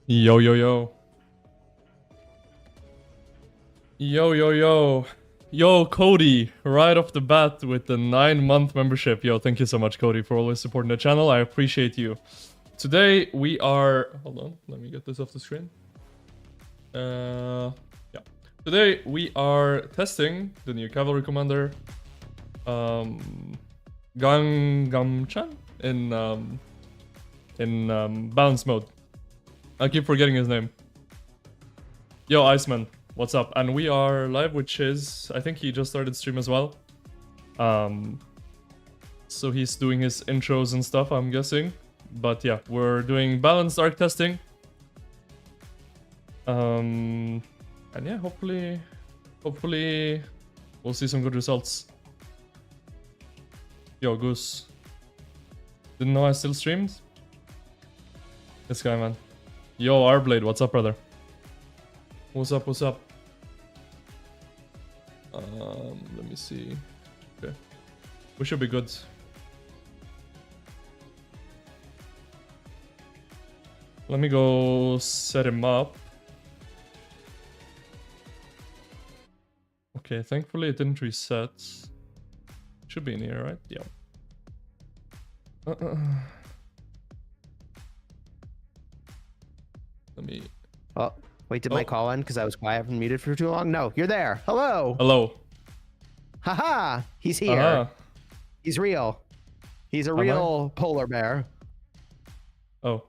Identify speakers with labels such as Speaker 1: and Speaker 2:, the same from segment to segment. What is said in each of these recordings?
Speaker 1: Yo, yo, yo. Yo, yo, yo. Yo, Cody, right off the bat with the 9-month membership. Yo, thank you so much, Cody, for always supporting the channel. I appreciate you. Today, we are... Hold on, let me get this off the screen. Yeah. Today, we are testing the new cavalry commander, Gamchan, in balance mode. I keep forgetting his name. Yo, Iceman, what's up? And we are live with Chiz. I think he just started stream as well. So he's doing his intros and stuff, I'm guessing. But yeah, we're doing balanced arc testing. And yeah, hopefully we'll see some good results. Yo, Goose. Didn't know I still streamed? This guy, man. Yo, Rblade, what's up, brother? What's up, what's up? Let me see. Okay. We should be good. Let me go set him up. Okay, thankfully it didn't reset. Should be in here, right? Yeah. Let me...
Speaker 2: Oh, wait, did my call end because I was quiet and muted for too long? No, you're there. Hello.
Speaker 1: Hello.
Speaker 2: Haha, he's here. He's real. He's a real polar bear.
Speaker 1: Oh.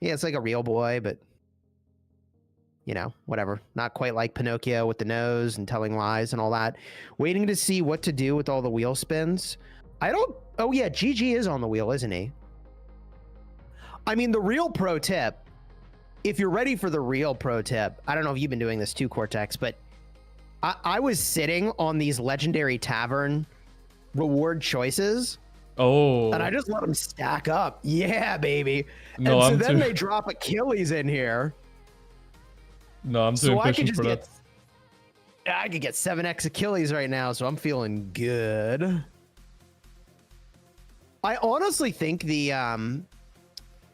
Speaker 2: Yeah, it's like a real boy, but you know, whatever. Not quite like Pinocchio with the nose and telling lies and all that. Waiting to see what to do with all the wheel spins. I don't... Oh yeah, GG is on the wheel, isn't he? I mean, the real pro tip, if you're ready for the real pro tip, I don't know if you've been doing this too, Cortex, but I was sitting on these legendary tavern reward choices.
Speaker 1: Oh.
Speaker 2: And I just let them stack up. Yeah, baby.
Speaker 1: No,
Speaker 2: and so then they drop Achilles in here.
Speaker 1: No, I'm too impatient for that.
Speaker 2: I could get 7x Achilles right now, so I'm feeling good. I honestly think the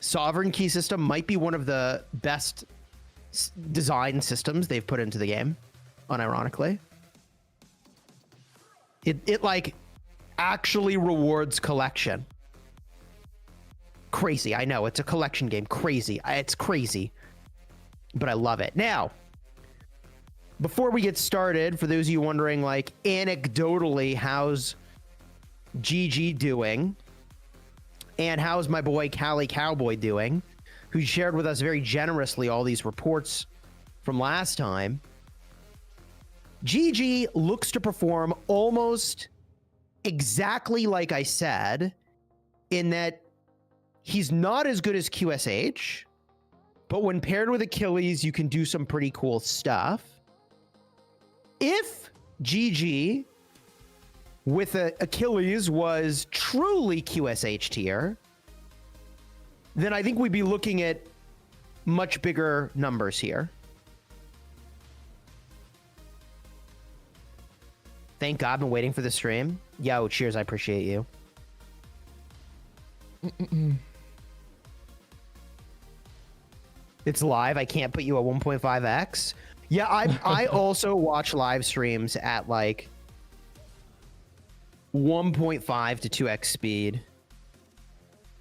Speaker 2: Sovereign Key system might be one of the best design systems they've put into the game, unironically. It like actually rewards collection. Crazy, I know, it's a collection game. Crazy, it's crazy. But I love it. Now, before we get started, for those of you wondering, like, anecdotally, how's GG doing? And how's my boy Cali Cowboy doing? Who shared with us very generously all these reports from last time. GG looks to perform almost exactly like I said, in that he's not as good as QSH, but when paired with Achilles, you can do some pretty cool stuff. If GG with Achilles was truly QSH tier, then I think we'd be looking at much bigger numbers here. Thank God, I've been waiting for the stream. Yo, cheers, I appreciate you. It's live, I can't put you at 1.5x. Yeah, I also watch live streams at like 1.5 to 2x speed.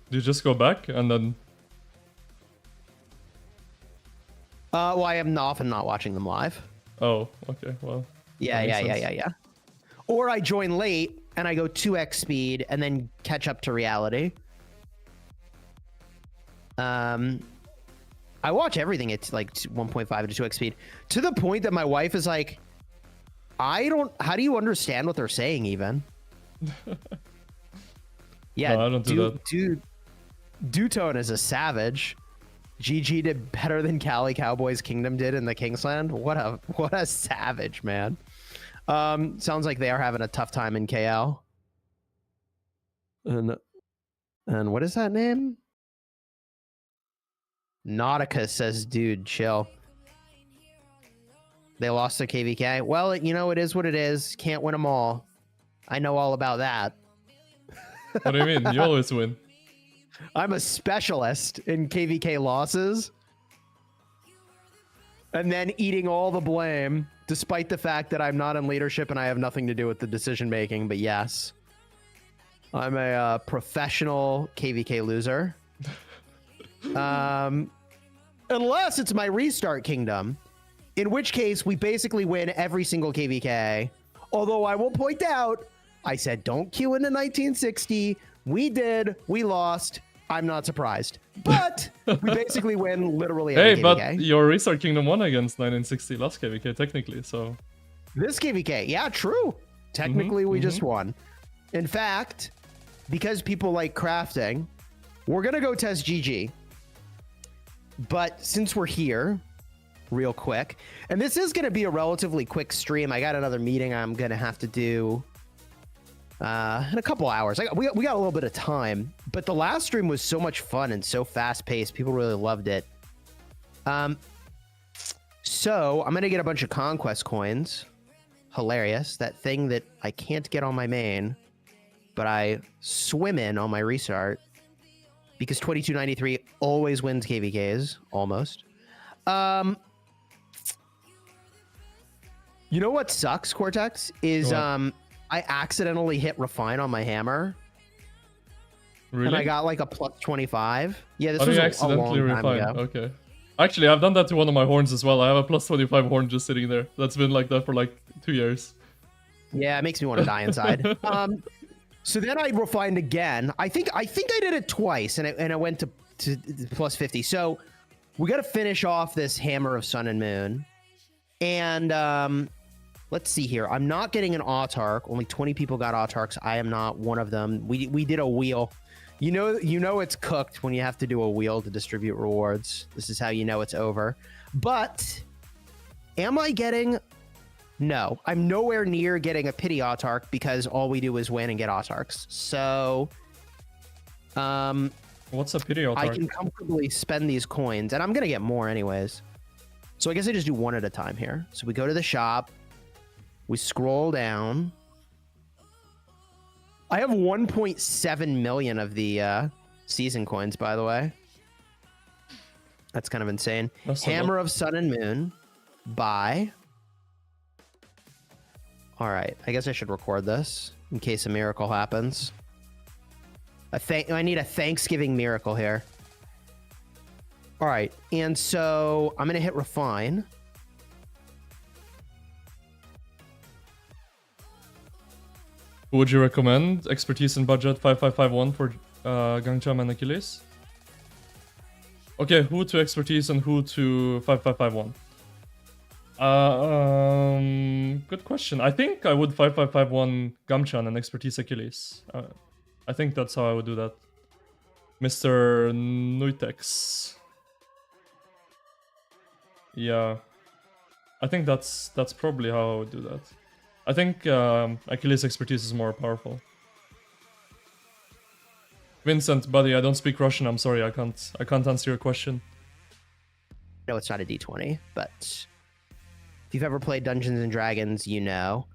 Speaker 1: Do you just go back and then...
Speaker 2: Well, I am often not watching them live.
Speaker 1: Oh, okay, well...
Speaker 2: Yeah. Or I join late and I go 2x speed and then catch up to reality. I watch everything at like 1.5 to 2x speed, to the point that my wife is like, how do you understand what they're saying even? Yeah,
Speaker 1: no, I don't do that.
Speaker 2: Dude, Dutone is a savage. GG did better than Cali Cowboys Kingdom did in the Kingsland. What a savage, man. Sounds like they are having a tough time in KL. And what is that name? Nautica says, dude, chill. They lost to KVK. Well, you know, it is what it is. Can't win them all. I know all about that.
Speaker 1: What do you mean? You always win.
Speaker 2: I'm a specialist in KVK losses. And then eating all the blame, despite the fact that I'm not in leadership and I have nothing to do with the decision making. But yes, I'm a professional KVK loser. Unless it's my restart kingdom, in which case we basically win every single KVK. Although I will point out, I said don't queue into 1960. We did. We lost. I'm not surprised. But we basically win literally every
Speaker 1: Hey,
Speaker 2: KVK.
Speaker 1: but your Restart Kingdom won against 1960 last KVK, technically, so...
Speaker 2: This KVK, yeah, true. Technically, we just won. In fact, because people like crafting, we're going to go test GG. But since we're here, real quick, and this is going to be a relatively quick stream. I got another meeting I'm going to have to do in a couple hours. We got a little bit of time, but the last stream was so much fun and so fast paced. People really loved it. So I'm going to get a bunch of conquest coins. Hilarious. That thing that I can't get on my main, but I swim in on my restart because 2293 always wins KVKs, almost. You know what sucks, Cortex? Is
Speaker 1: What?
Speaker 2: I accidentally hit refine on my hammer.
Speaker 1: Really?
Speaker 2: And I got like a plus 25. Yeah, this
Speaker 1: How do
Speaker 2: was
Speaker 1: you
Speaker 2: a
Speaker 1: accidentally
Speaker 2: long time
Speaker 1: refine?
Speaker 2: ago.
Speaker 1: Okay. Actually, I've done that to one of my horns as well. I have a plus 25 horn just sitting there. That's been like that for like 2 years.
Speaker 2: Yeah, it makes me want to die inside. So then I refined again. I think I did it twice, and I went to plus 50. So we got to finish off this Hammer of Sun and Moon. And let's see here. I'm not getting an autarch. Only 20 people got autarchs. I am not one of them. We did a wheel. You know it's cooked when you have to do a wheel to distribute rewards. This is how you know it's over. But am I getting... No, I'm nowhere near getting a pity autarch because all we do is win and get autarchs. So,
Speaker 1: What's a pity autarch?
Speaker 2: I can comfortably spend these coins, and I'm gonna get more anyways. So I guess I just do one at a time here. So we go to the shop, we scroll down. I have 1.7 million of the season coins, by the way. That's kind of insane. Hammer of Sun and Moon, buy. All right, I guess I should record this in case a miracle happens. I need a Thanksgiving miracle here. All right, and so I'm gonna hit refine.
Speaker 1: Would you recommend expertise and budget 5551 for Gamchan and Achilles? Okay, who to expertise and who to 5551? Good question. I think I would 5551 Gamchan and expertise Achilles. I think that's how I would do that. Mr. Nuitex. Yeah. I think that's probably how I would do that. I think Achilles expertise is more powerful. Vincent, buddy, I don't speak Russian. I'm sorry, I can't answer your question.
Speaker 2: No, it's not a D20, but if you've ever played Dungeons and Dragons, you know.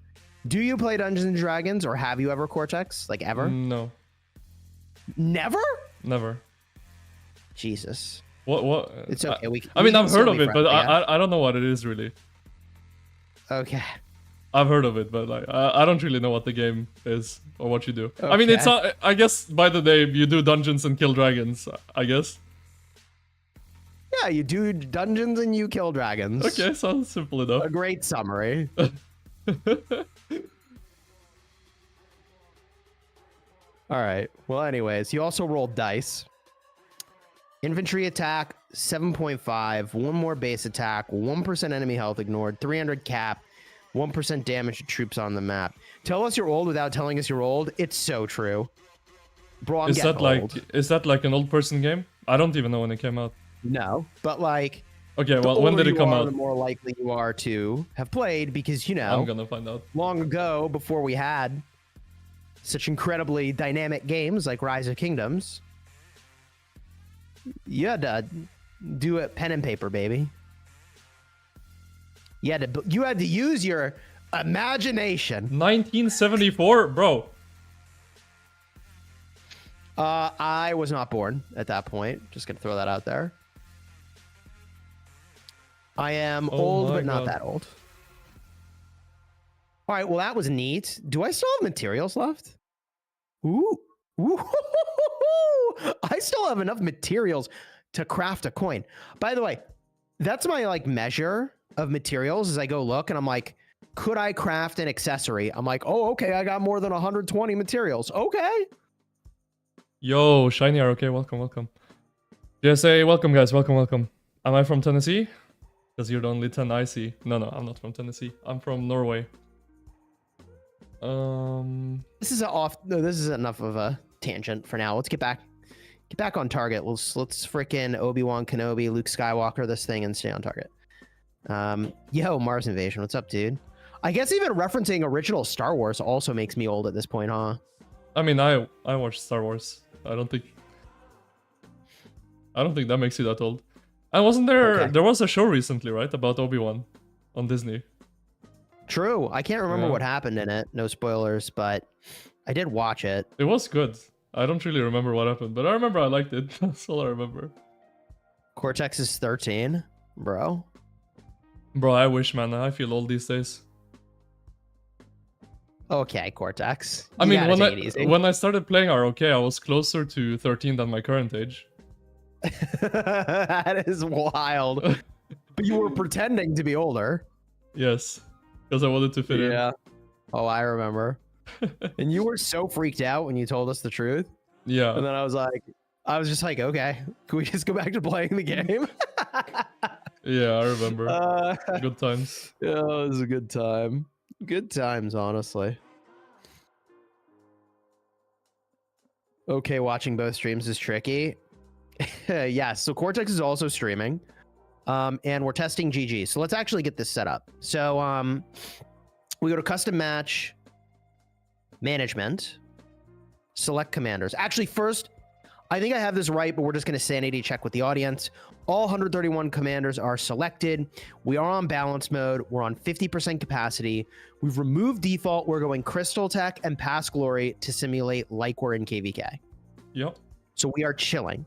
Speaker 2: Do you play Dungeons and Dragons, or have you ever, Cortex? Like ever?
Speaker 1: No.
Speaker 2: Never?
Speaker 1: Never.
Speaker 2: Jesus.
Speaker 1: What?
Speaker 2: It's okay.
Speaker 1: I mean, I've heard of
Speaker 2: certainly
Speaker 1: it, but
Speaker 2: friendly, yeah?
Speaker 1: I don't know what it is really.
Speaker 2: Okay.
Speaker 1: I've heard of it, but like I don't really know what the game is or what you do. I mean, it's not. I guess by the name you do dungeons and kill dragons. I guess.
Speaker 2: Yeah, you do dungeons and you kill dragons.
Speaker 1: Okay, sounds simple enough.
Speaker 2: A great summary. All right. Well, anyways, you also rolled dice. Infantry attack, 7.5. One more base attack. 1% enemy health ignored. 300 cap. 1% damage to troops on the map. Tell us you're old without telling us you're old. It's so true. Bro, I'm getting old.
Speaker 1: Is that like an old person game? I don't even know when it came out.
Speaker 2: No, but like...
Speaker 1: Okay, well, when did it come out?
Speaker 2: The more likely you are to have played because, you know...
Speaker 1: I'm gonna find out.
Speaker 2: Long ago, before we had such incredibly dynamic games like Rise of Kingdoms, you had to do it pen and paper, baby. You had to use your imagination.
Speaker 1: 1974, bro.
Speaker 2: I was not born at that point. Just gonna throw that out there. I am old, but not that old. All right, well, that was neat. Do I still have materials left? Ooh. Ooh. I still have enough materials to craft a coin. By the way, that's my like measure of materials as I go look and I'm like, could I craft an accessory? I'm like, oh, okay, I got more than 120 materials. Okay.
Speaker 1: Yo, Shiny ROK, welcome. JSA, welcome guys, welcome. Am I from Tennessee? Because you're the only 10 I see. No, I'm not from Tennessee. I'm from Norway.
Speaker 2: This is this is enough of a tangent for now. Let's get back on target. Let's frickin' Obi-Wan Kenobi, Luke Skywalker this thing and stay on target. Yo, Mars Invasion, what's up, dude? I guess even referencing original Star Wars also makes me old at this point, huh?
Speaker 1: I mean, I watched Star Wars. I don't think that makes you that old. I wasn't there. Okay. There was a show recently, right, about Obi-Wan on Disney.
Speaker 2: True. I can't remember what happened in it. No spoilers, but I did watch it.
Speaker 1: It was good. I don't really remember what happened, but I remember I liked it. That's all I remember.
Speaker 2: Cortex is 13, bro.
Speaker 1: Bro, I wish, man. I feel old these days.
Speaker 2: Okay, Cortex.
Speaker 1: I mean, when I started playing ROK, I was closer to 13 than my current age.
Speaker 2: That is wild. But you were pretending to be older.
Speaker 1: Yes, because I wanted to fit in.
Speaker 2: Yeah. Oh, I remember. And you were so freaked out when you told us the truth.
Speaker 1: Yeah.
Speaker 2: And then I was just like, okay, can we just go back to playing the game?
Speaker 1: Yeah, I remember. Good times.
Speaker 2: Yeah, it was a good time. Good times, honestly. Okay, watching both streams is tricky. Yeah, so Cortex is also streaming. And we're testing GG. So let's actually get this set up. So we go to custom match, management, select commanders. Actually, first, I think I have this right, but we're just going to sanity check with the audience. All 131 commanders are selected. We are on balance mode. We're on 50% capacity. We've removed default. We're going Crystal Tech and Past Glory to simulate like we're in KVK.
Speaker 1: Yep.
Speaker 2: So we are chilling.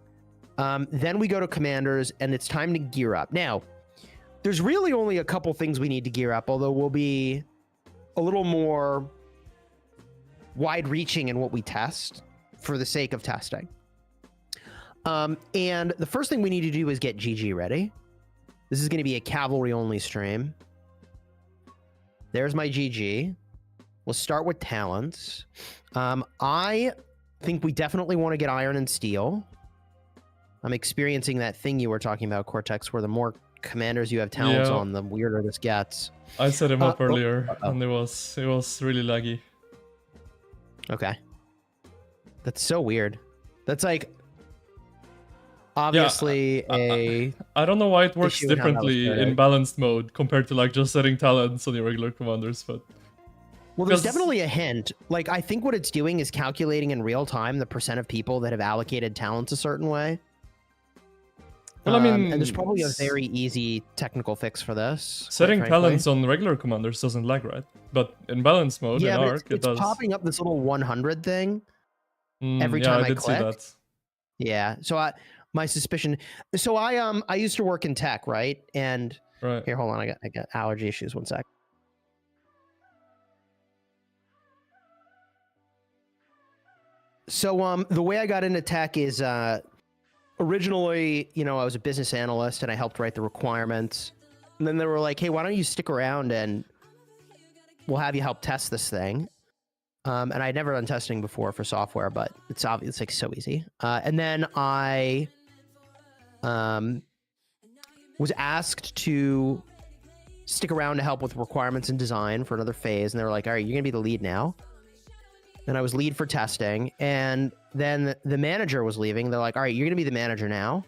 Speaker 2: Then we go to commanders, and it's time to gear up. Now, there's really only a couple things we need to gear up, although we'll be a little more wide-reaching in what we test for the sake of testing. And the first thing we need to do is get GG ready. This is going to be a cavalry-only stream. There's my GG. We'll start with talents. I think we definitely want to get iron and steel. I'm experiencing that thing you were talking about, Cortex, where the more commanders you have talents on, the weirder this gets.
Speaker 1: I set him up earlier, and it was really laggy.
Speaker 2: Okay. That's so weird. That's like obviously
Speaker 1: I don't know why it works differently in balanced mode compared to like just setting talents on your regular commanders, but
Speaker 2: well, there's definitely a hint. Like, I think what it's doing is calculating in real time the percent of people that have allocated talents a certain way.
Speaker 1: Well, I mean,
Speaker 2: and there's probably a very easy technical fix for this.
Speaker 1: Setting talents on regular commanders doesn't lag, right? But in balance mode, in Arc, it does.
Speaker 2: It's popping up this little 100 thing every time I click. See that. Yeah. So my suspicion. So I used to work in tech, right? And here, hold on, I got allergy issues. 1 sec. So the way I got into tech is originally, I was a business analyst and I helped write the requirements. And then they were like, hey, why don't you stick around and we'll have you help test this thing. And I'd never done testing before for software, but it's obvious, it's like so easy. And then I was asked to stick around to help with requirements and design for another phase. And they were like, all right, you're going to be the lead now. And I was lead for testing. And then the manager was leaving. They're like, all right, you're going to be the manager now.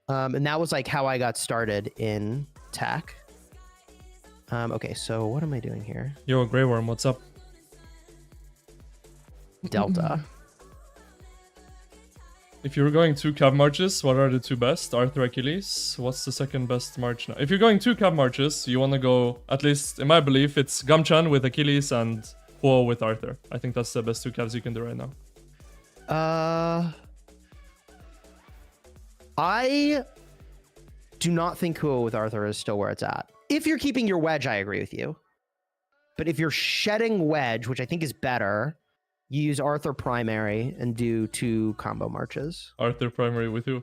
Speaker 2: And that was like how I got started in tech. Okay, so what am I doing here?
Speaker 1: Yo, Grey Worm, what's up?
Speaker 2: Delta.
Speaker 1: If you're going 2 cav marches, what are the 2 best? Arthur, Achilles? What's the second best march now? If you're going 2 cav marches, you want to go, at least in my belief, it's Gamchan with Achilles and Huo with Arthur. I think that's the best 2 cavs you can do right now.
Speaker 2: I do not think Kuo with Arthur is still where it's at. If you're keeping your wedge, I agree with you. But if you're shedding wedge, which I think is better, you use Arthur primary and do 2 combo marches.
Speaker 1: Arthur primary with you.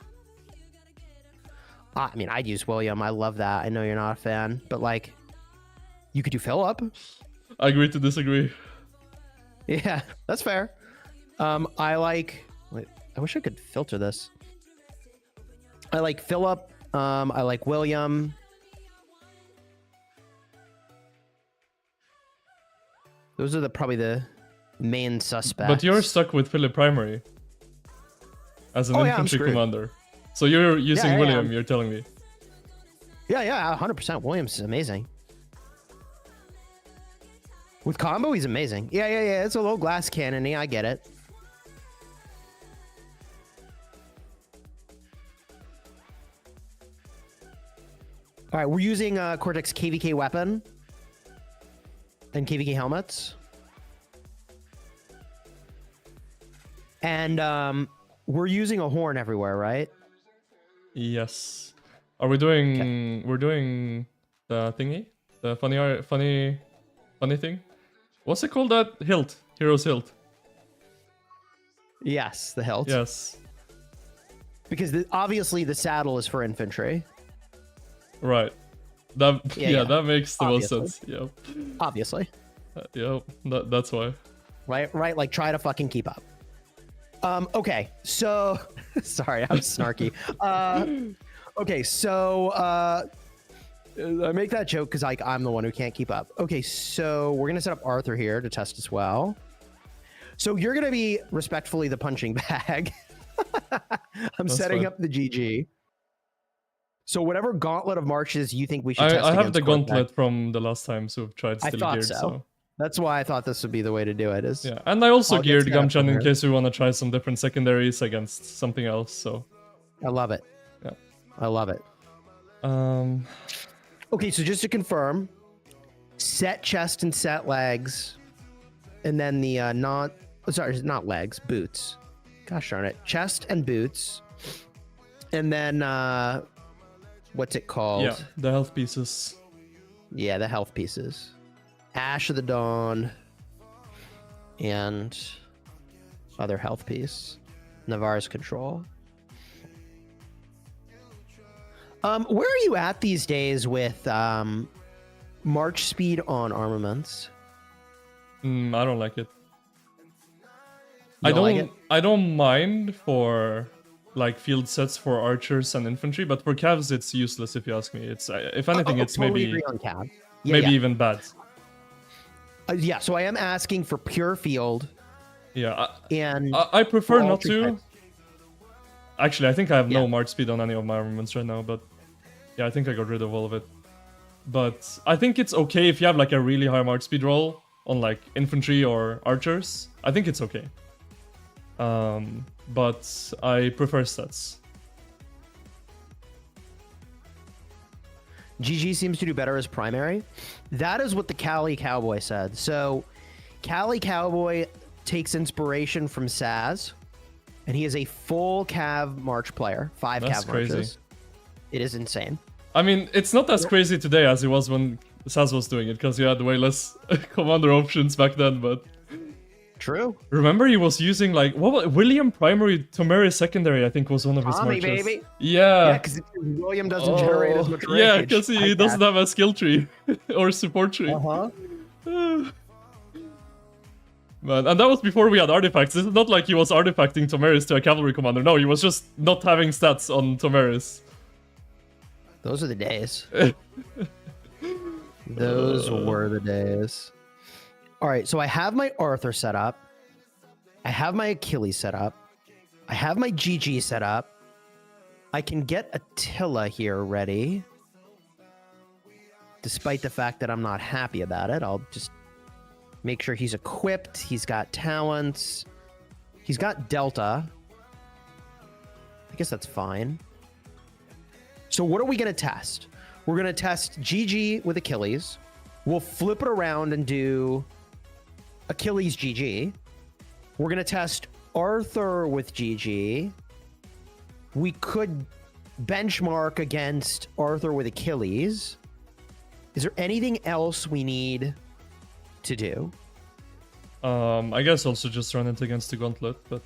Speaker 2: I mean, I'd use William. I love that. I know you're not a fan, but like, you could do Philip.
Speaker 1: I agree to disagree.
Speaker 2: Yeah, that's fair. I like. Wait, I wish I could filter this. I like Philip. I like William. Those are probably the main suspects.
Speaker 1: But you're stuck with Philip primary as an infantry commander. So you're using William, you're telling me.
Speaker 2: Yeah, 100%. Williams is amazing. With combo, he's amazing. Yeah. It's a low glass cannon. I get it. All right, we're using Cortex KVK weapon and KVK helmets. And we're using a horn everywhere, right?
Speaker 1: Yes. Are we doing? Okay. We're doing the thingy, the funny thing. What's it called? That hilt, hero's hilt.
Speaker 2: Yes, the hilt.
Speaker 1: Yes.
Speaker 2: Because obviously the saddle is for infantry.
Speaker 1: Right. That that makes the most sense. Yep.
Speaker 2: Obviously.
Speaker 1: Yep. That's why.
Speaker 2: Right. Like try to fucking keep up. Okay, so sorry, I'm snarky. Okay, so I make that joke because like I'm the one who can't keep up. Okay, so we're gonna set up Arthur here to test as well. So you're gonna be respectfully the punching bag. I'm setting up the GG. So whatever gauntlet of marches you think we should test.
Speaker 1: I have the gauntlet from the last time, so I've tried still geared.
Speaker 2: So. That's why I thought this would be the way to do it.
Speaker 1: Yeah, and I also geared Gamchan in case we want to try some different secondaries against something else. So
Speaker 2: I love it.
Speaker 1: Yeah,
Speaker 2: I love it. Okay, so just to confirm, set chest and set legs, and then the not legs, boots. Gosh darn it, chest and boots, and then what's it called?
Speaker 1: Yeah, the health pieces.
Speaker 2: Yeah, the health pieces. Ash of the Dawn and other health piece. Navarre's Control. Where are you at these days with march speed on armaments?
Speaker 1: I don't like it.
Speaker 2: I
Speaker 1: don't mind for like field sets for archers and infantry, but for cavs it's useless if you ask me. It's if anything, it's
Speaker 2: totally
Speaker 1: maybe
Speaker 2: agree on cav.
Speaker 1: Maybe even bad.
Speaker 2: Yeah, so I am asking for pure field.
Speaker 1: Yeah,
Speaker 2: and
Speaker 1: I prefer not to. Types. Actually, I think I have no march speed on any of my armaments right now, but yeah, I think I got rid of all of it. But I think it's okay if you have like a really high march speed roll on like infantry or archers. I think it's okay. But I prefer stats.
Speaker 2: GG seems to do better as primary. That is what the Cali Cowboy said. So Cali Cowboy takes inspiration from Saz, and he is a full cav march player. 5
Speaker 1: That's
Speaker 2: cav
Speaker 1: crazy.
Speaker 2: Marches. It is insane.
Speaker 1: I mean, it's not as crazy today as it was when Saz was doing it, because you had way less commander options back then, but...
Speaker 2: True.
Speaker 1: Remember he was using like William primary, Tomeri secondary, I think was one of his marches.
Speaker 2: Baby.
Speaker 1: Yeah.
Speaker 2: Yeah, because William doesn't generate as much rage.
Speaker 1: Yeah, because he doesn't have a skill tree or support tree.
Speaker 2: Uh-huh.
Speaker 1: Man, and that was before we had artifacts. It's not like he was artifacting Tomeris to a cavalry commander. No, he was just not having stats on Tomeris.
Speaker 2: Those are the days. Those were the days. All right, so I have my Arthur set up. I have my Achilles set up. I have my GG set up. I can get Attila here ready. Despite the fact that I'm not happy about it, I'll just make sure he's equipped. He's got talents. He's got Delta. I guess that's fine. So what are we going to test? We're going to test GG with Achilles. We'll flip it around and do Achilles GG. We're going to test Arthur with GG. We could benchmark against Arthur with Achilles. Is there anything else we need to do?
Speaker 1: I guess also just run it against the gauntlet, but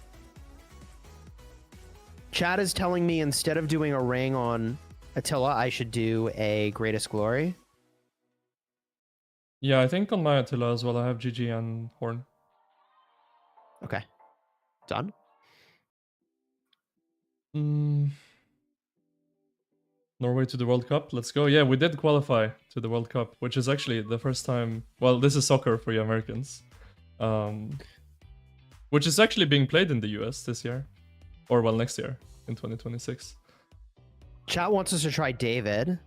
Speaker 2: Chad is telling me instead of doing a ring on Attila, I should do a Greatest Glory.
Speaker 1: yeah, I think on my Attila as well, I have GG and Horn.
Speaker 2: Okay. Done.
Speaker 1: Norway to the World Cup. Let's go. Yeah, we did qualify to the World Cup, which is actually the first time. Well, this is soccer for you Americans, which is actually being played in the US this year, or well, next year in 2026.
Speaker 2: Chat wants us to try David.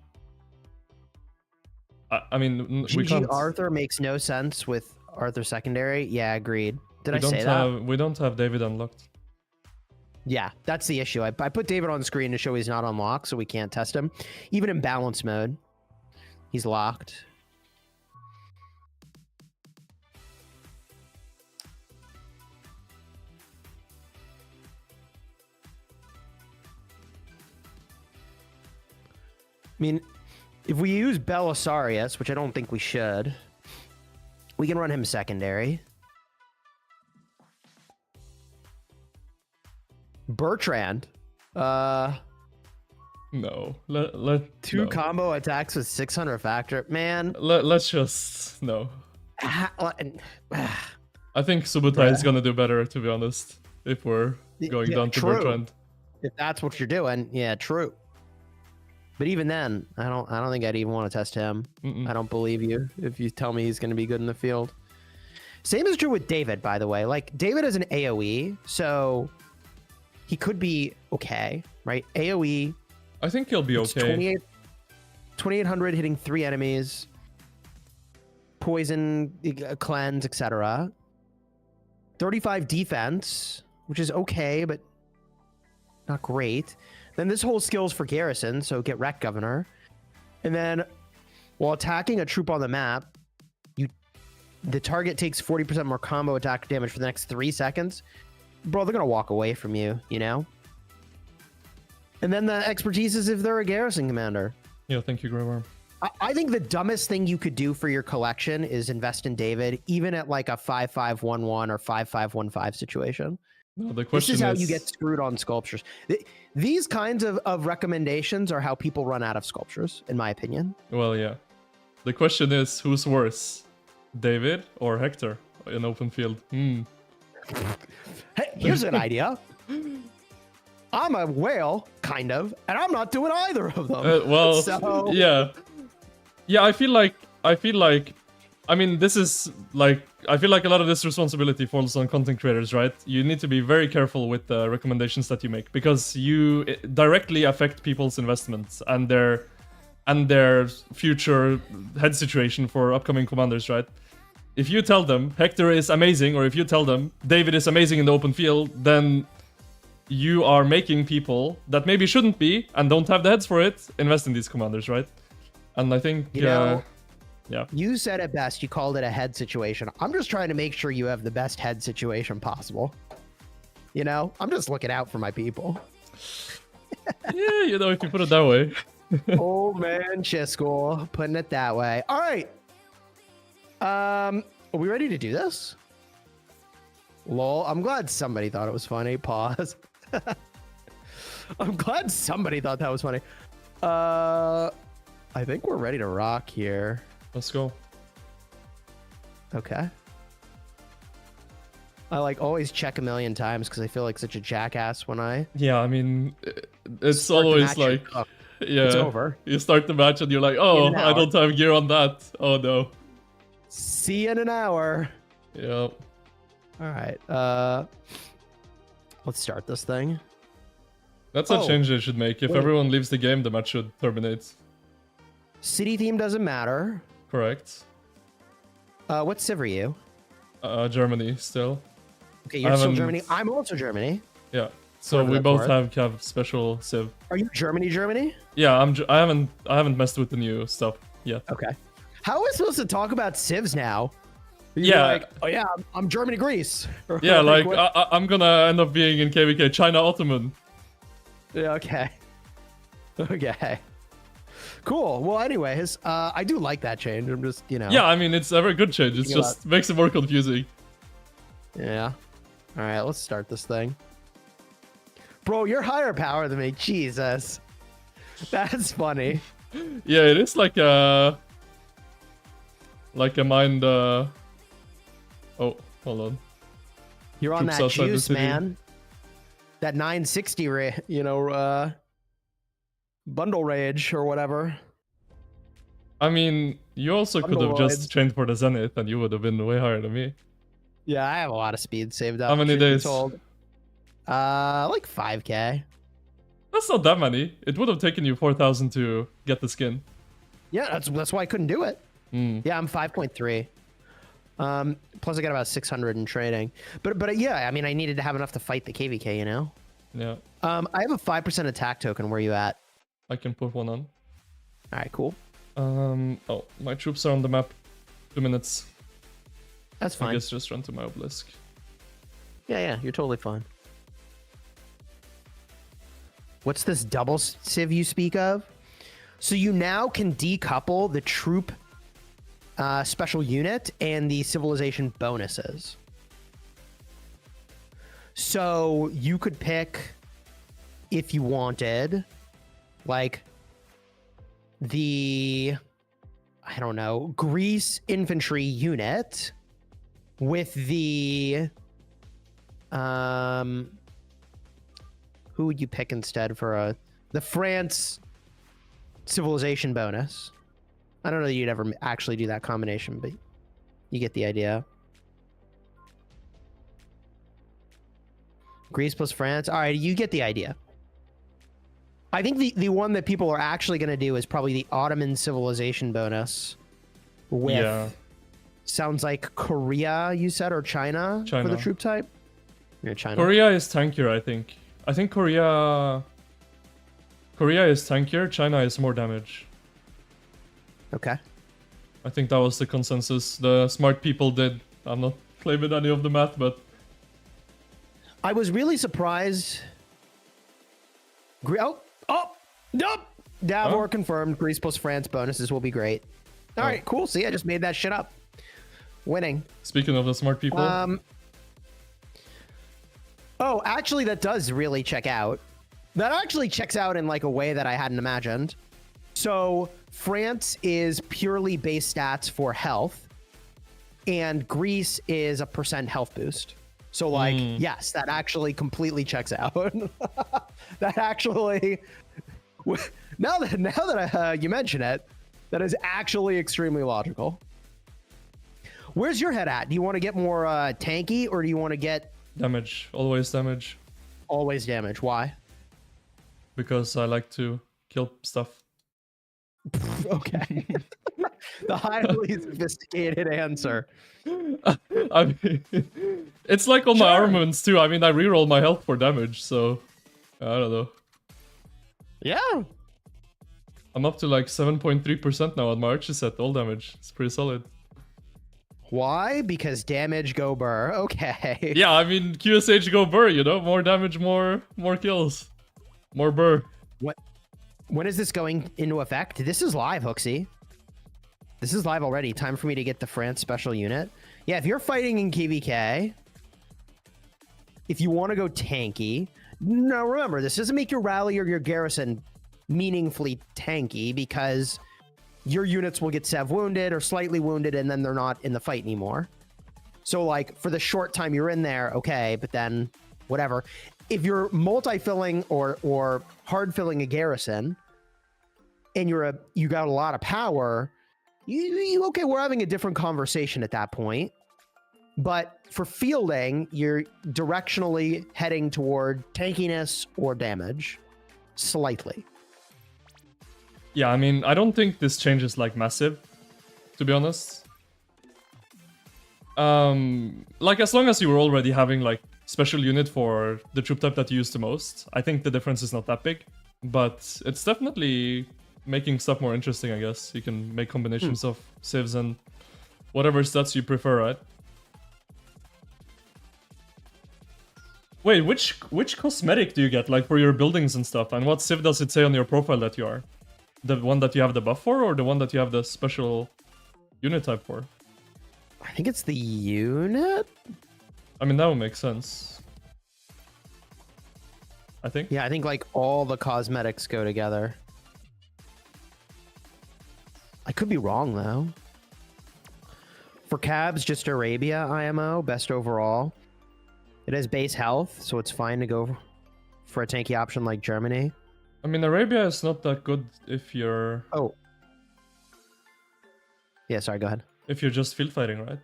Speaker 1: I mean, we
Speaker 2: GG
Speaker 1: can't.
Speaker 2: Arthur makes no sense with Arthur secondary. Yeah, agreed. Did I say that?
Speaker 1: We don't have David unlocked.
Speaker 2: Yeah, that's the issue. I put David on screen to show he's not unlocked, so we can't test him. Even in balance mode, he's locked. I mean, if we use Belisarius, which I don't think we should, we can run him secondary. Bertrand.
Speaker 1: No.
Speaker 2: Two
Speaker 1: no.
Speaker 2: combo attacks with 600 factor. Man.
Speaker 1: Let's just no. I think Subotai is gonna do better, to be honest. If we're going down to Bertrand.
Speaker 2: If that's what you're doing, yeah, true. But even then, I don't think I'd even want to test him. I don't believe you if you tell me he's going to be good in the field. Same is true with David, by the way. Like, David is an AoE, so he could be okay, right? AoE.
Speaker 1: I think he'll be okay.
Speaker 2: 2800 hitting 3 enemies, poison, cleanse, etc. 35 defense, which is okay, but not great. Then this whole skill's for garrison, so get wreck governor. And then while attacking a troop on the map, the target takes 40% more combo attack damage for the next 3 seconds. Bro, they're gonna walk away from you, you know? And then the expertise is if they're a garrison commander.
Speaker 1: Yeah, thank you, Grey Worm.
Speaker 2: I think the dumbest thing you could do for your collection is invest in David, even at like a 5-5-1-1 or 5-5-1-5 situation.
Speaker 1: No, the question
Speaker 2: this is how you get screwed on sculptures. These kinds of recommendations are how people run out of sculptures, in my opinion.
Speaker 1: Well, yeah. The question is, who's worse, David or Hector in open field? Hey,
Speaker 2: here's an idea. I'm a whale, kind of, and I'm not doing either of them.
Speaker 1: Well,
Speaker 2: so...
Speaker 1: yeah. I feel like, I mean, this is like, I feel like a lot of this responsibility falls on content creators, right? You need to be very careful with the recommendations that you make, because you directly affect people's investments and their future head situation for upcoming commanders, right? If you tell them Hector is amazing, or if you tell them David is amazing in the open field, then you are making people that maybe shouldn't be and don't have the heads for it invest in these commanders, right? And I think,
Speaker 2: yeah.
Speaker 1: You
Speaker 2: said it best. You called it a head situation. I'm just trying to make sure you have the best head situation possible. You know, I'm just looking out for my people.
Speaker 1: Yeah, you know, if you put it that way.
Speaker 2: Old man Chisco, putting it that way. All right. Are we ready to do this? Lol. I'm glad somebody thought it was funny. Pause. I'm glad somebody thought that was funny. I think we're ready to rock here.
Speaker 1: Let's go.
Speaker 2: Okay. I like always check a million times because I feel like such a jackass when I...
Speaker 1: Yeah, I mean, it's always like... Yeah,
Speaker 2: it's over.
Speaker 1: You start the match and you're like, oh, I don't have gear on that. Oh, no.
Speaker 2: See you in an hour.
Speaker 1: Yep.
Speaker 2: All right. Let's start this thing.
Speaker 1: That's a change they should make. If everyone leaves the game, the match should terminate.
Speaker 2: City theme doesn't matter.
Speaker 1: Correct.
Speaker 2: What civ are you?
Speaker 1: Germany still.
Speaker 2: Okay, you're still Germany. I'm also Germany.
Speaker 1: Yeah. So we both have special civ.
Speaker 2: Are you Germany?
Speaker 1: Yeah, I haven't messed with the new stuff yet.
Speaker 2: Okay. How are we supposed to talk about civs now? You're
Speaker 1: Yeah.
Speaker 2: like, oh yeah, I'm Germany, Greece. Or
Speaker 1: Yeah, like
Speaker 2: what-
Speaker 1: I'm gonna end up being in KVK China Ottoman.
Speaker 2: Yeah, okay. Okay. Cool. Well, anyways, I do like that change. I'm just, you know.
Speaker 1: Yeah, I mean it's a very good change. It's
Speaker 2: Thinking
Speaker 1: just makes it more confusing.
Speaker 2: Yeah. All right, let's start this thing. Bro, you're higher power than me. Jesus. That's funny.
Speaker 1: Yeah, it is like a mind. Oh, hold on.
Speaker 2: You're on
Speaker 1: Troops
Speaker 2: that
Speaker 1: outside the
Speaker 2: juice,
Speaker 1: city.
Speaker 2: man. That 960, bundle rage or whatever.
Speaker 1: I mean, you also could have just trained for the Zenith, and you would have been way higher than me.
Speaker 2: Yeah, I have a lot of speed saved up.
Speaker 1: How many
Speaker 2: truth be
Speaker 1: days?
Speaker 2: told. Like 5K.
Speaker 1: That's not that many. It would have taken you 4,000 to get the skin.
Speaker 2: Yeah, that's why I couldn't do it.
Speaker 1: Mm.
Speaker 2: Yeah, I'm 5.3. Plus I got about 600 in trading. But yeah, I mean, I needed to have enough to fight the KVK, you know?
Speaker 1: Yeah,
Speaker 2: I have a 5% attack token. Where you at?
Speaker 1: I can put one on.
Speaker 2: All right, cool.
Speaker 1: Oh, my troops are on the map. 2 minutes.
Speaker 2: That's
Speaker 1: I
Speaker 2: fine.
Speaker 1: guess just run to my obelisk.
Speaker 2: Yeah, you're totally fine. What's this double civ you speak of? So you now can decouple the troop special unit and the civilization bonuses. So you could pick, if you wanted, like the, I don't know, Greece infantry unit with the, who would you pick instead for the France civilization bonus? I don't know that you'd ever actually do that combination, but you get the idea. Greece plus France. All right, you get the idea. I think the one that people are actually going to do is probably the Ottoman civilization bonus with, sounds like Korea, you said, or China for the troop type? Yeah, China.
Speaker 1: Korea is tankier, I think. I think Korea is tankier, China is more damage.
Speaker 2: Okay.
Speaker 1: I think that was the consensus the smart people did. I'm not claiming any of the math, but
Speaker 2: I was really surprised. Nope. Davor confirmed. Greece plus France bonuses will be great. All right, cool. See, I just made that shit up. Winning.
Speaker 1: Speaking of the smart people.
Speaker 2: Oh, actually, that does really check out. That actually checks out in like a way that I hadn't imagined. So France is purely base stats for health, and Greece is a % health boost. So like, yes, that actually completely checks out. That actually, now that you mention it, that is actually extremely logical. Where's your head at? Do you want to get more tanky, or do you want to get
Speaker 1: damage? Always damage.
Speaker 2: Always damage. Why?
Speaker 1: Because I like to kill stuff.
Speaker 2: Okay. The highly sophisticated answer.
Speaker 1: I mean, it's like on my armaments too. I mean, I reroll my health for damage, so I don't know.
Speaker 2: Yeah.
Speaker 1: I'm up to like 7.3% now on my archer set, all damage. It's pretty solid.
Speaker 2: Why? Because damage go burr. Okay.
Speaker 1: Yeah, I mean, QSH go burr, you know? More damage, more kills. More burr.
Speaker 2: When is this going into effect? This is live, Hooksy. This is live already. Time for me to get the France special unit. Yeah, if you're fighting in KVK, if you want to go tanky, now remember, this doesn't make your rally or your garrison meaningfully tanky, because your units will get sev wounded or slightly wounded, and then they're not in the fight anymore. So like for the short time you're in there, okay, but then whatever. If you're multi-filling or hard-filling a garrison, and you got a lot of power, okay, we're having a different conversation at that point. But for fielding, you're directionally heading toward tankiness or damage, slightly.
Speaker 1: Yeah, I mean, I don't think this change is like massive, to be honest. Like as long as you were already having like special unit for the troop type that you use the most, I think the difference is not that big. But it's definitely making stuff more interesting, I guess. You can make combinations of civs and whatever stats you prefer, right? Wait, which cosmetic do you get, like, for your buildings and stuff? And what civ does it say on your profile that you are? The one that you have the buff for, or the one that you have the special unit type for?
Speaker 2: I think it's the unit.
Speaker 1: I mean, that would make sense. I think.
Speaker 2: Yeah, I think like all the cosmetics go together. I could be wrong though. For cabs, just Arabia IMO, best overall. It has base health, so it's fine to go for a tanky option like Germany.
Speaker 1: I mean, Arabia is not that good if you're...
Speaker 2: Oh. Yeah, sorry, go ahead.
Speaker 1: If you're just field fighting, right?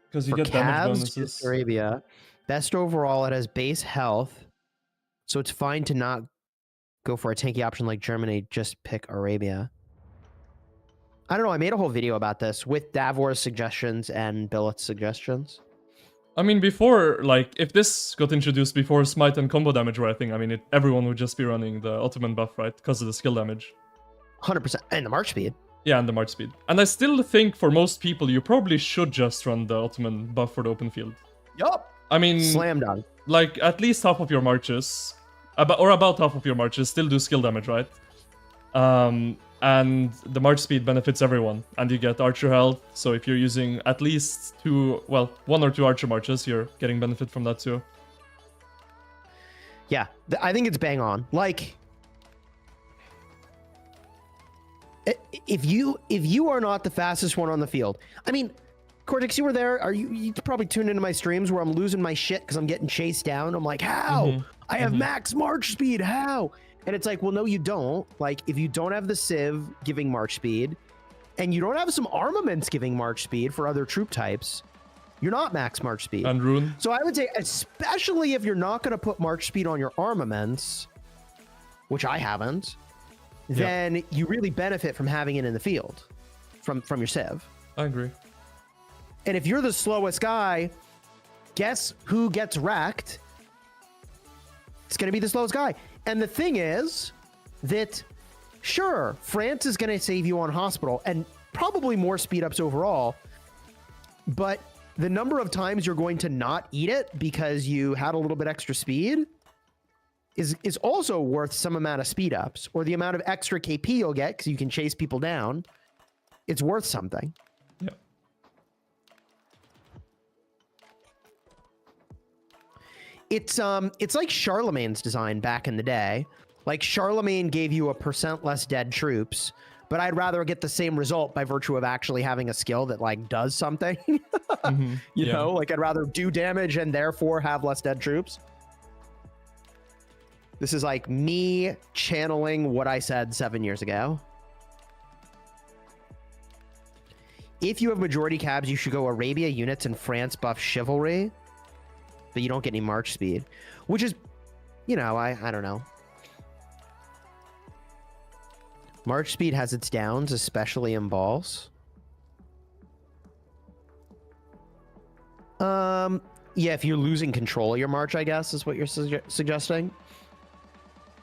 Speaker 1: Because you
Speaker 2: for
Speaker 1: get damage
Speaker 2: cabs,
Speaker 1: bonuses.
Speaker 2: just Arabia. Best overall, it has base health, so it's fine to not go for a tanky option like Germany, just pick Arabia. I don't know, I made a whole video about this with Davor's suggestions and Billet's suggestions.
Speaker 1: I mean, before, like, if this got introduced before smite and combo damage were a thing, I mean, everyone would just be running the Ottoman buff, right? Because of the skill damage.
Speaker 2: 100%. And the march speed.
Speaker 1: Yeah, and the march speed. And I still think for most people, you probably should just run the Ottoman buff for the open field.
Speaker 2: Yup.
Speaker 1: I mean,
Speaker 2: slam dunk.
Speaker 1: Like, at least half of your marches, about half of your marches still do skill damage, right? And the march speed benefits everyone, and you get archer health, so if you're using at least one or two archer marches, you're getting benefit from that too.
Speaker 2: Yeah, I think it's bang on. Like, if you are not the fastest one on the field, I mean, Cortex, you were there. You probably tuned into my streams where I'm losing my shit because I'm getting chased down. I'm like, how? I have max march speed. How? And it's like, well, no, you don't. Like, if you don't have the civ giving march speed, and you don't have some armaments giving march speed for other troop types, you're not max march speed.
Speaker 1: And rune.
Speaker 2: So I would say, especially if you're not going to put march speed on your armaments, which I haven't, then you really benefit from having it in the field from your civ.
Speaker 1: I agree.
Speaker 2: And if you're the slowest guy, guess who gets wrecked? It's going to be the slowest guy. And the thing is that, sure, France is going to save you on hospital and probably more speed ups overall, but the number of times you're going to not eat it because you had a little bit extra speed is also worth some amount of speed ups, or the amount of extra KP you'll get because you can chase people down. It's worth something.
Speaker 1: Yeah.
Speaker 2: It's like Charlemagne's design back in the day. Like, Charlemagne gave you 1% less dead troops, but I'd rather get the same result by virtue of actually having a skill that, like, does something. You know, like, I'd rather do damage and therefore have less dead troops. This is like me channeling what I said 7 years ago. If you have majority cabs, you should go Arabia units and France buff chivalry, but you don't get any march speed, which is, you know, I don't know. March speed has its downs, especially in balls. Yeah, if you're losing control of your march, I guess, is what you're suggesting.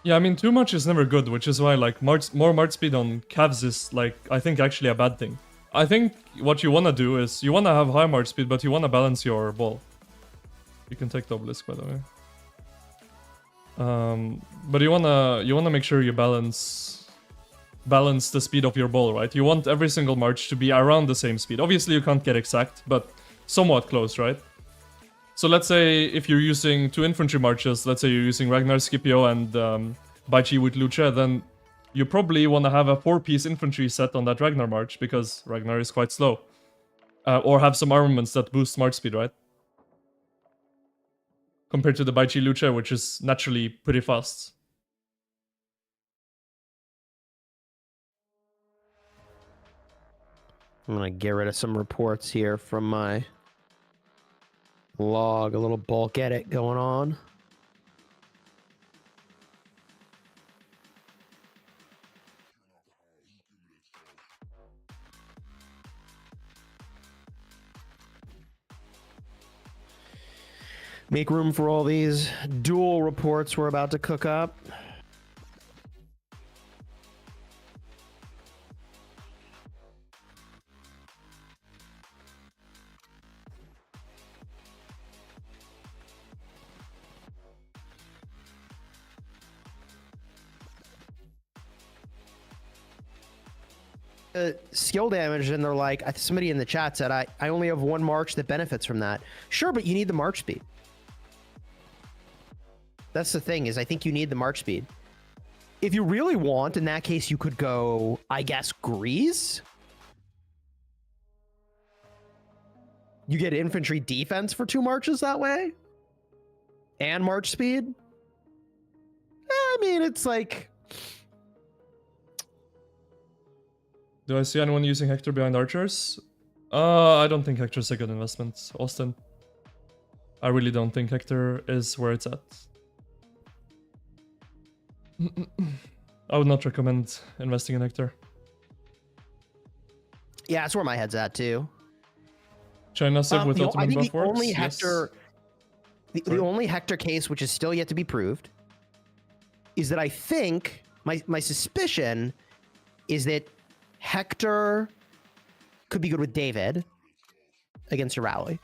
Speaker 1: Yeah, I mean, too much is never good, which is why, like, more march speed on calves is, like, I think actually a bad thing. I think what you want to do is, you want to have high march speed, but you want to balance your ball. You can take the obelisk, by the way. But you wanna make sure you balance the speed of your ball, right? You want every single march to be around the same speed. Obviously, you can't get exact, but somewhat close, right? So let's say if you're using 2 infantry marches, let's say you're using Ragnar, Scipio, and Baichi with Luce, then you probably want to have a 4-piece infantry set on that Ragnar march, because Ragnar is quite slow. Or have some armaments that boost march speed, right? Compared to the Baichi Luce, which is naturally pretty fast.
Speaker 2: I'm gonna get rid of some reports here from my log, a little bulk edit going on. Make room for all these dual reports we're about to cook up. skill damage, and they're like, somebody in the chat said, I only have one march that benefits from that. Sure, but you need the march speed. That's the thing, is I think you need the march speed. If you really want, in that case, you could go, I guess, Grease. You get infantry defense for 2 marches that way. And march speed. I mean, it's like...
Speaker 1: Do I see anyone using Hector behind archers? I don't think Hector's a good investment, Austin. I really don't think Hector is where it's at. I would not recommend investing in Hector.
Speaker 2: Yeah, that's where my head's at too.
Speaker 1: China Civ with Ottoman
Speaker 2: I think
Speaker 1: buff
Speaker 2: the
Speaker 1: works?
Speaker 2: only
Speaker 1: Yes.
Speaker 2: Hector, the only Hector case, which is still yet to be proved, is that I think my suspicion is that Hector could be good with David against a rally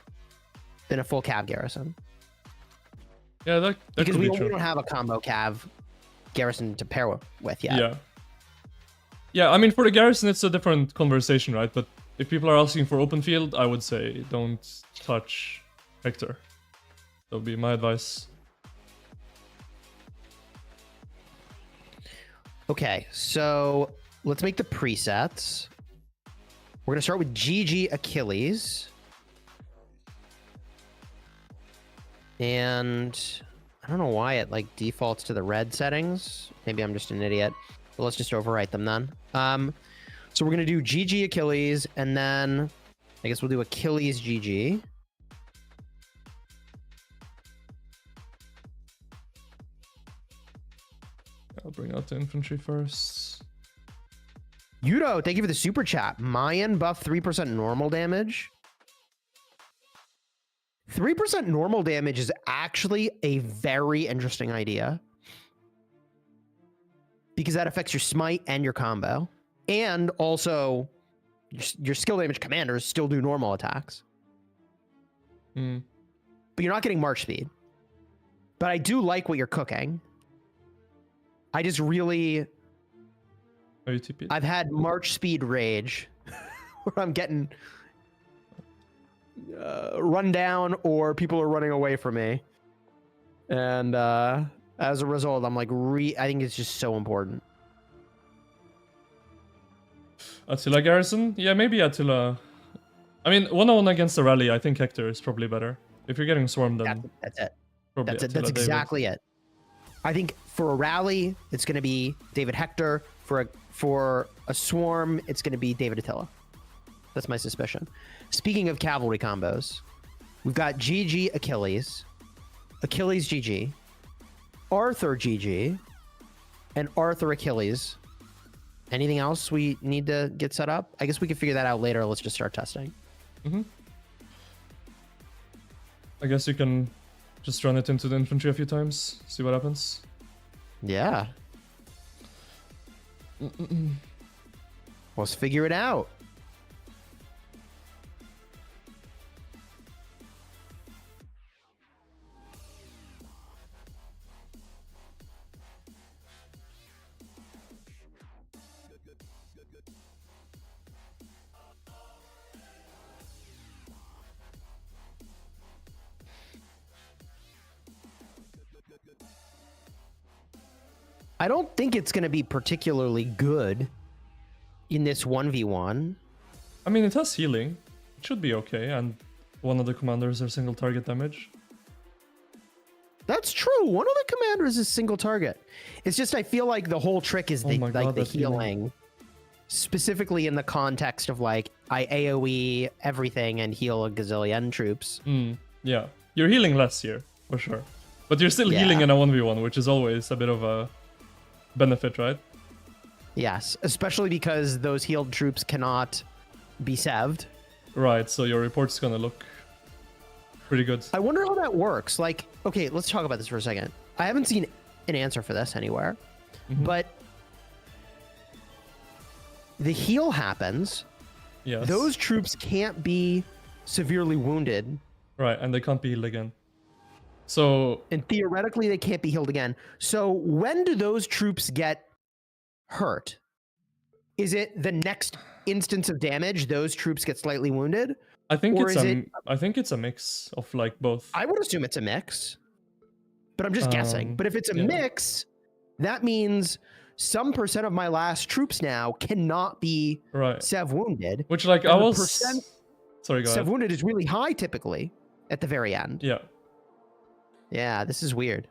Speaker 2: in a full cav garrison.
Speaker 1: Yeah, that
Speaker 2: Because
Speaker 1: could
Speaker 2: we
Speaker 1: be true.
Speaker 2: don't have a combo cav garrison to pair with yet.
Speaker 1: Yeah. Yeah, I mean, for the garrison, it's a different conversation, right? But if people are asking for open field, I would say don't touch Hector. That would be my advice.
Speaker 2: Okay, so let's make the presets. We're gonna start with GG Achilles. And I don't know why it like defaults to the red settings. Maybe I'm just an idiot. But let's just overwrite them then. So we're gonna do GG Achilles, and then I guess we'll do Achilles GG.
Speaker 1: I'll bring out the infantry first.
Speaker 2: Yudo, thank you for the super chat. Mayan buff 3% normal damage. 3% normal damage is actually a very interesting idea. Because that affects your smite and your combo. And also, your skill damage commanders still do normal attacks.
Speaker 1: Hmm.
Speaker 2: But you're not getting march speed. But I do like what you're cooking. I just really...
Speaker 1: Are you TP'd?
Speaker 2: I've had march speed rage. Where I'm getting... run down, or people are running away from me. And as a result, I'm like, I think it's just so important.
Speaker 1: Attila garrison? Yeah, maybe Attila. I mean, 1-on-1 against the rally, I think Hector is probably better. If you're getting swarmed, then
Speaker 2: That's it.
Speaker 1: probably
Speaker 2: That's it.
Speaker 1: Attila
Speaker 2: That's
Speaker 1: David.
Speaker 2: exactly it. I think for a rally, it's going to be David Hector. For a swarm, it's going to be David Attila. That's my suspicion. Speaking of cavalry combos, we've got GG Achilles, Achilles GG, Arthur GG, and Arthur Achilles. Anything else we need to get set up? I guess we can figure that out later. Let's just start testing.
Speaker 1: Mm-hmm. I guess you can just run it into the infantry a few times, see what happens.
Speaker 2: Yeah. Let's figure it out. I don't think it's going to be particularly good in this 1v1.
Speaker 1: I mean, it has healing. It should be okay, and one of the commanders are single target damage.
Speaker 2: That's true. One of the commanders is single target. It's just I feel like the whole trick is
Speaker 1: Oh my God,
Speaker 2: the
Speaker 1: that
Speaker 2: healing. Specifically in the context of like I AoE everything and heal a gazillion troops.
Speaker 1: Yeah, you're healing less here, for sure. But you're still healing in a 1v1, which is always a bit of a benefit, right?
Speaker 2: Yes, especially because those healed troops cannot be seved.
Speaker 1: Right, so your report's gonna look pretty good.
Speaker 2: I wonder how that works. Like, okay, let's talk about this for a second. I haven't seen an answer for this anywhere, but the heal happens.
Speaker 1: Yes.
Speaker 2: Those troops can't be severely wounded.
Speaker 1: Right, and they can't be healed again. So...
Speaker 2: And theoretically, they can't be healed again. So when do those troops get hurt? Is it the next instance of damage, those troops get slightly wounded?
Speaker 1: I think
Speaker 2: Or
Speaker 1: it's
Speaker 2: is
Speaker 1: a,
Speaker 2: it-
Speaker 1: I think it's a mix of like both.
Speaker 2: I would assume it's a mix, but I'm just guessing. But if it's a
Speaker 1: yeah.
Speaker 2: mix, that means some percent of my last troops now cannot be
Speaker 1: Right.
Speaker 2: Sev wounded.
Speaker 1: Which like
Speaker 2: And
Speaker 1: I
Speaker 2: the
Speaker 1: was.
Speaker 2: percent
Speaker 1: Sorry, go
Speaker 2: Sev
Speaker 1: ahead.
Speaker 2: wounded is really high typically at the very end.
Speaker 1: Yeah.
Speaker 2: Yeah, this is weird.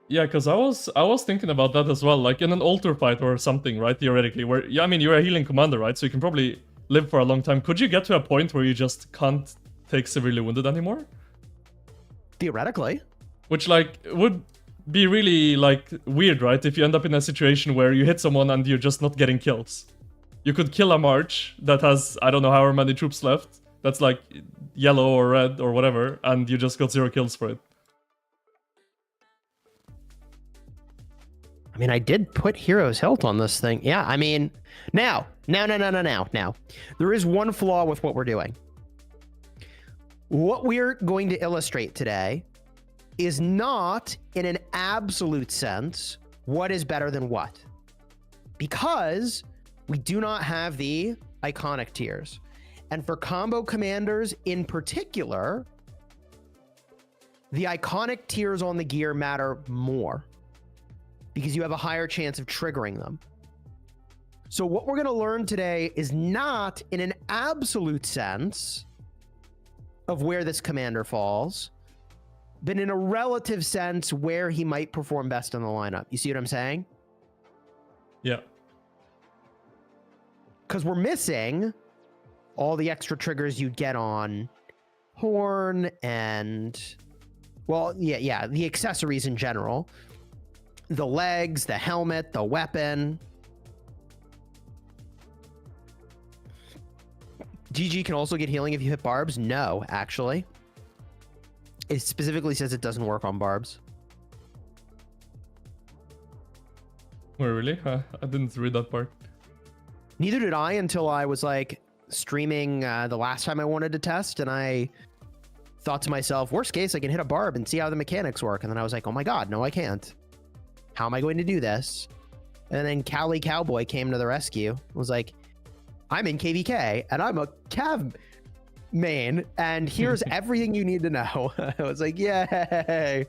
Speaker 1: Yeah, because I was thinking about that as well, like in an altar fight or something, right? Theoretically, where I mean you're a healing commander, right? So you can probably live for a long time. Could you get to a point where you just can't take severely wounded anymore?
Speaker 2: Theoretically.
Speaker 1: Which like would be really like weird, right? If you end up in a situation where you hit someone and you're just not getting kills. You could kill a march that has I don't know however many troops left. That's like yellow or red or whatever, and you just got 0 kills for it.
Speaker 2: I mean, I did put Hero's Hilt on this thing. Yeah, I mean, now. There is one flaw with what we're doing. What we're going to illustrate today is not, in an absolute sense, what is better than what. Because we do not have the iconic tiers. And for combo commanders in particular, the iconic tiers on the gear matter more, because you have a higher chance of triggering them. So what we're going to learn today is not in an absolute sense of where this commander falls, but in a relative sense where he might perform best in the lineup. You see what I'm saying?
Speaker 1: Yeah.
Speaker 2: Because we're missing all the extra triggers you'd get on Horn and, well, yeah, the accessories in general. The legs, the helmet, the weapon. GG can also get healing if you hit barbs? No, actually. It specifically says it doesn't work on barbs.
Speaker 1: Oh, really? I didn't read that part.
Speaker 2: Neither did I until I was like streaming the last time I wanted to test, and I thought to myself, worst case, I can hit a barb and see how the mechanics work. And then I was like, oh my god, no, I can't. How am I going to do this? And then Cali Cowboy came to the rescue. Was like, I'm in KVK and I'm a Cav main, and here's everything you need to know. I was like, yay.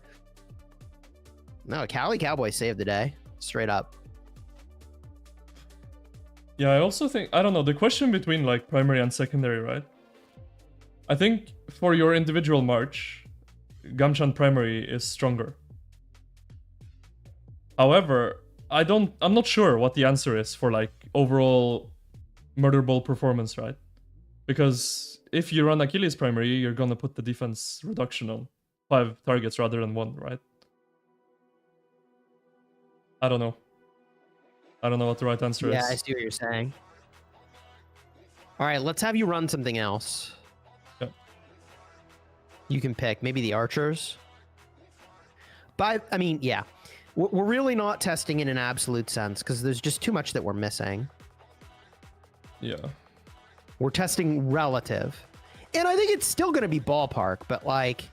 Speaker 2: No, Cali Cowboy saved the day. Straight up.
Speaker 1: Yeah, I also think, I don't know, the question between like primary and secondary, right? I think for your individual march, Gamchan primary is stronger. However, I'm not sure what the answer is for like overall murder ball performance, right? Because if you run Achilles primary, you're gonna put the defense reduction on 5 targets rather than 1, right? I don't know. I don't know what the right answer is.
Speaker 2: Yeah, I see what you're saying. All right, let's have you run something else.
Speaker 1: Yeah.
Speaker 2: You can pick maybe the archers. But I mean, yeah, we're really not testing in an absolute sense because there's just too much that we're missing.
Speaker 1: Yeah.
Speaker 2: We're testing relative. And I think it's still going to be ballpark, but like,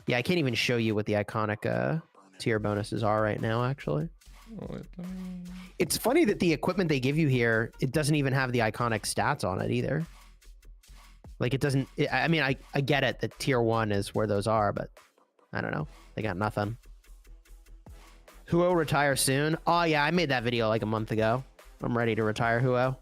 Speaker 2: yeah, I can't even show you what the iconic tier bonuses are right now, actually.
Speaker 1: Wait, let me...
Speaker 2: It's funny that the equipment they give you here, it doesn't even have the iconic stats on it either. Like it doesn't, I mean, I get it that tier 1 is where those are, but I don't know. They got nothing. Huo retire soon? Oh yeah, I made that video like a month ago. I'm ready to retire Huo.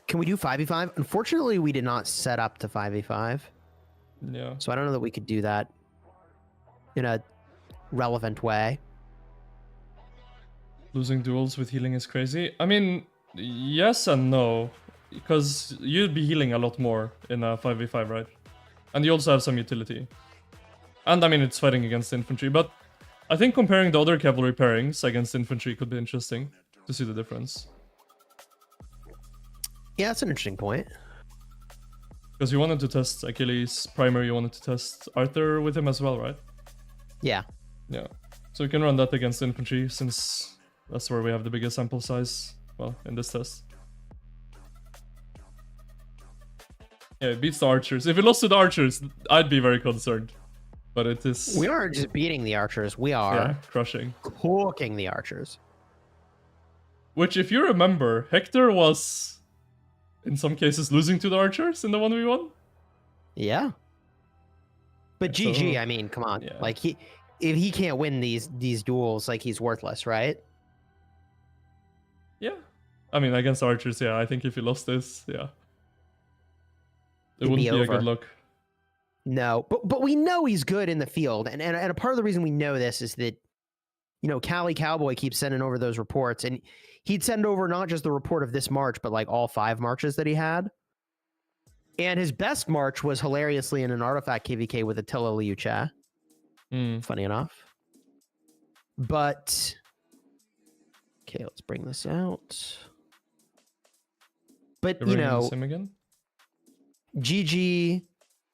Speaker 2: Can we do 5v5? Unfortunately, we did not set up to 5v5.
Speaker 1: Yeah.
Speaker 2: So I don't know that we could do that in a relevant way.
Speaker 1: Losing duels with healing is crazy. I mean, yes and no. Because you'd be healing a lot more in a 5v5, right? And you also have some utility. And I mean, it's fighting against infantry, but I think comparing the other cavalry pairings against infantry could be interesting to see the difference.
Speaker 2: Yeah, that's an interesting point.
Speaker 1: Because you wanted to test Achilles primary, you wanted to test Arthur with him as well, right?
Speaker 2: Yeah.
Speaker 1: Yeah. So you can run that against infantry since that's where we have the biggest sample size, well, in this test. Yeah, it beats the archers. If it lost to the archers, I'd be very concerned. but it is...
Speaker 2: We aren't just beating the archers. We are
Speaker 1: crushing.
Speaker 2: cooking the archers.
Speaker 1: Which, if you remember, Hector was, in some cases, losing to the archers in the 1v1.
Speaker 2: Yeah. But
Speaker 1: So,
Speaker 2: GG, I mean, come on.
Speaker 1: yeah.
Speaker 2: Like, if he can't win these duels, like, he's worthless, right?
Speaker 1: Yeah. I mean, against archers, yeah. I think if he lost this, yeah. It
Speaker 2: It'd
Speaker 1: wouldn't
Speaker 2: be
Speaker 1: be a
Speaker 2: over.
Speaker 1: good look.
Speaker 2: No, but we know he's good in the field. And a part of the reason we know this is that, you know, Cali Cowboy keeps sending over those reports. And he'd send over not just the report of this march, but like all 5 marches that he had. And his best march was hilariously in an artifact KVK with Attila Liucha. Funny enough. But, okay, let's bring this out. But, you know,
Speaker 1: Him again?
Speaker 2: GG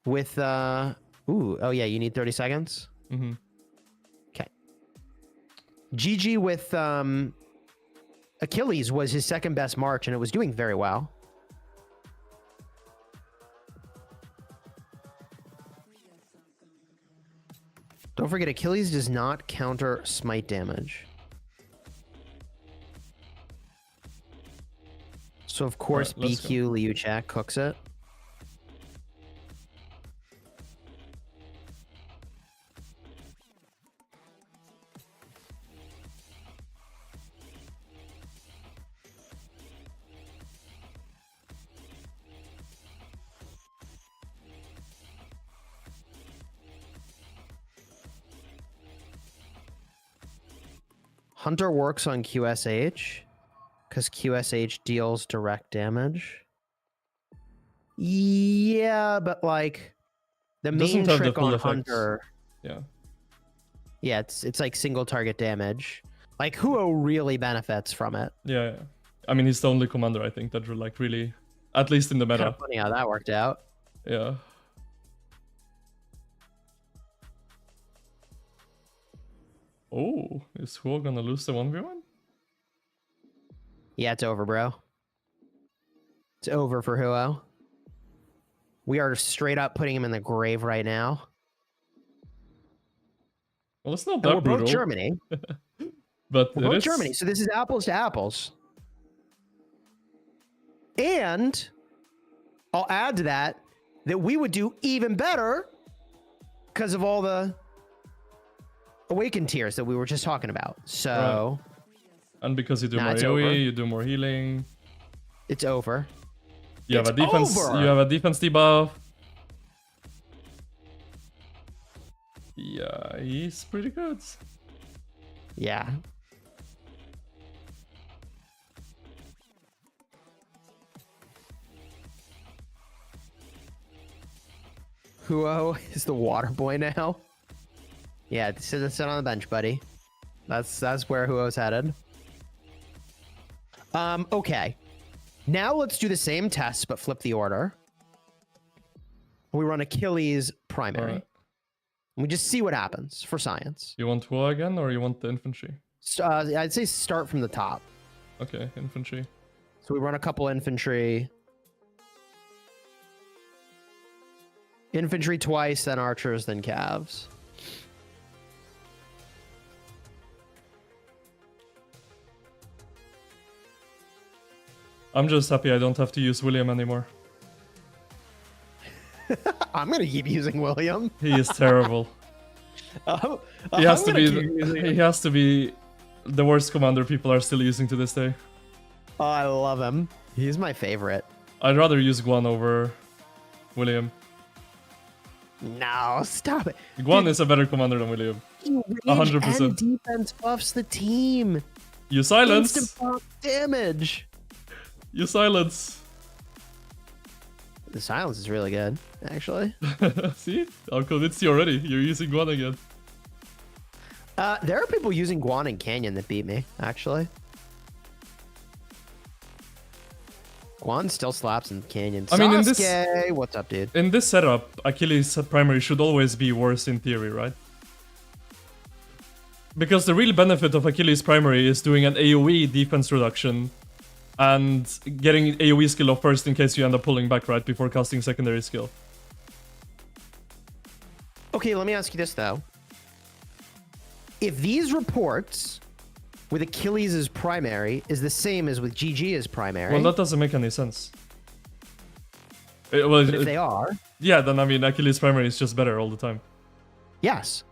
Speaker 2: with, oh yeah, you need 30 seconds?
Speaker 1: Mm-hmm.
Speaker 2: Okay. GG with Achilles was his second best march, and it was doing very well. Don't forget, Achilles does not counter smite damage. So, of course, BQ Liuchak cooks it. Hunter works on QSH because QSH deals direct damage. Yeah, but like the main trick on Hunter.
Speaker 1: Yeah.
Speaker 2: Yeah, it's like single target damage. Like Huo really benefits from it.
Speaker 1: Yeah. I mean, he's the only commander I think that like really, at least in the meta.
Speaker 2: Kind of funny how that worked out.
Speaker 1: Yeah. Oh, is Huo gonna lose the 1v1?
Speaker 2: Yeah, it's over, bro. It's over for Huo. We are straight up putting him in the grave right now.
Speaker 1: Well, it's not
Speaker 2: And
Speaker 1: that
Speaker 2: we're
Speaker 1: brutal.
Speaker 2: both Germany.
Speaker 1: But
Speaker 2: we're both Germany, so this is apples to apples. And I'll add to that we would do even better because of all the awakened tiers that we were just talking about. So,
Speaker 1: right. And because you do more AoE, you do more healing.
Speaker 2: It's over.
Speaker 1: You have a defense. You have a defense debuff. Yeah, he's pretty good.
Speaker 2: Yeah. Huo is the water boy now. Yeah, sit on the bench, buddy. That's where Huo's headed. Okay. Now let's do the same test, but flip the order. We run Achilles primary.
Speaker 1: Right.
Speaker 2: We just see what happens for science.
Speaker 1: You want Huo again, or you want the infantry?
Speaker 2: I'd say start from the top.
Speaker 1: Okay, infantry.
Speaker 2: So we run a couple infantry. Infantry twice, then archers, then calves.
Speaker 1: I'm just happy I don't have to use William anymore.
Speaker 2: I'm gonna keep using William.
Speaker 1: He is terrible. He has to be the worst commander people are still using to this day.
Speaker 2: Oh, I love him. He's my favorite.
Speaker 1: I'd rather use Guan over William.
Speaker 2: No, stop it.
Speaker 1: Guan is a better commander than William. 100%.
Speaker 2: And defense buffs the team.
Speaker 1: You silence.
Speaker 2: Instant buff damage.
Speaker 1: You silence.
Speaker 2: The silence is really good, actually.
Speaker 1: See? I'm convinced you already. You're using Guan again.
Speaker 2: There are people using Guan and Canyon that beat me, actually. Guan still slaps in Canyon.
Speaker 1: I mean, in
Speaker 2: Sasuke, what's up, dude?
Speaker 1: In this setup, Achilles' primary should always be worse in theory, right? Because the real benefit of Achilles' primary is doing an AoE defense reduction and getting AoE skill off first in case you end up pulling back right before casting secondary skill.
Speaker 2: Okay, let me ask you this though. If these reports with Achilles as primary is the same as with GG as primary,
Speaker 1: Well, that doesn't make any sense.
Speaker 2: but if they are,
Speaker 1: yeah, then I mean, Achilles primary is just better all the time.
Speaker 2: yes.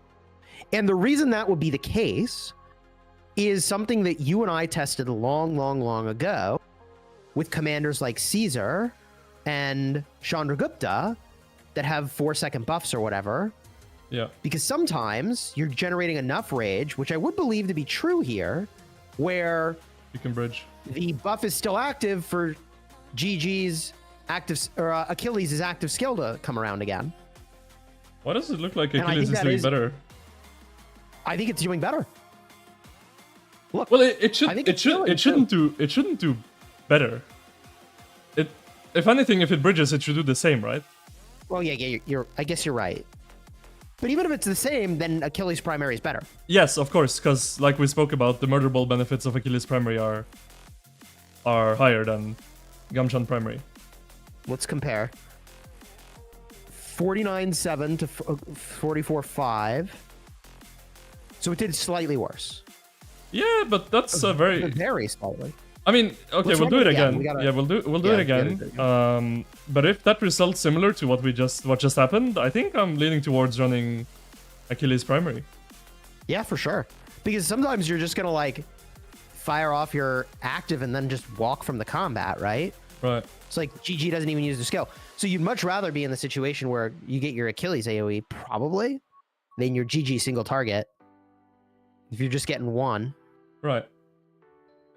Speaker 2: And the reason that would be the case is something that you and I tested long ago with commanders like Caesar and Chandragupta that have 4-second buffs or whatever.
Speaker 1: Yeah.
Speaker 2: Because sometimes you're generating enough rage, which I would believe to be true here, where
Speaker 1: You can bridge.
Speaker 2: the buff is still active for GG's active, or Achilles' active skill to come around again.
Speaker 1: Why does it look like
Speaker 2: And I
Speaker 1: Achilles
Speaker 2: think
Speaker 1: is
Speaker 2: that
Speaker 1: doing
Speaker 2: is-
Speaker 1: better?
Speaker 2: I think it's doing better. Look,
Speaker 1: Well, it should.
Speaker 2: I think
Speaker 1: It
Speaker 2: it's
Speaker 1: should.
Speaker 2: doing
Speaker 1: It shouldn't do. It shouldn't do better. It. If anything, if it bridges, it should do the same, right?
Speaker 2: well, yeah, you're. I guess you're right. But even if it's the same, then Achilles primary is better.
Speaker 1: Yes, of course, because like we spoke about, the murder ball benefits of Achilles primary are higher than Gamchan primary.
Speaker 2: Let's compare. 49.7 to 44.5. So it did slightly worse.
Speaker 1: Yeah, but that's a very.
Speaker 2: Very slightly.
Speaker 1: I mean, okay,
Speaker 2: Let's
Speaker 1: we'll do
Speaker 2: run
Speaker 1: it
Speaker 2: it again.
Speaker 1: again.
Speaker 2: We gotta-
Speaker 1: Yeah, we'll do
Speaker 2: Yeah,
Speaker 1: it
Speaker 2: we gotta
Speaker 1: again.
Speaker 2: do it
Speaker 1: But if that results similar to what just happened, I think I'm leaning towards running Achilles primary.
Speaker 2: Yeah, for sure. Because sometimes you're just gonna like fire off your active and then just walk from the combat, right?
Speaker 1: Right.
Speaker 2: It's like GG doesn't even use the skill. So you'd much rather be in the situation where you get your Achilles AoE probably than your GG single target. If you're just getting one.
Speaker 1: Right.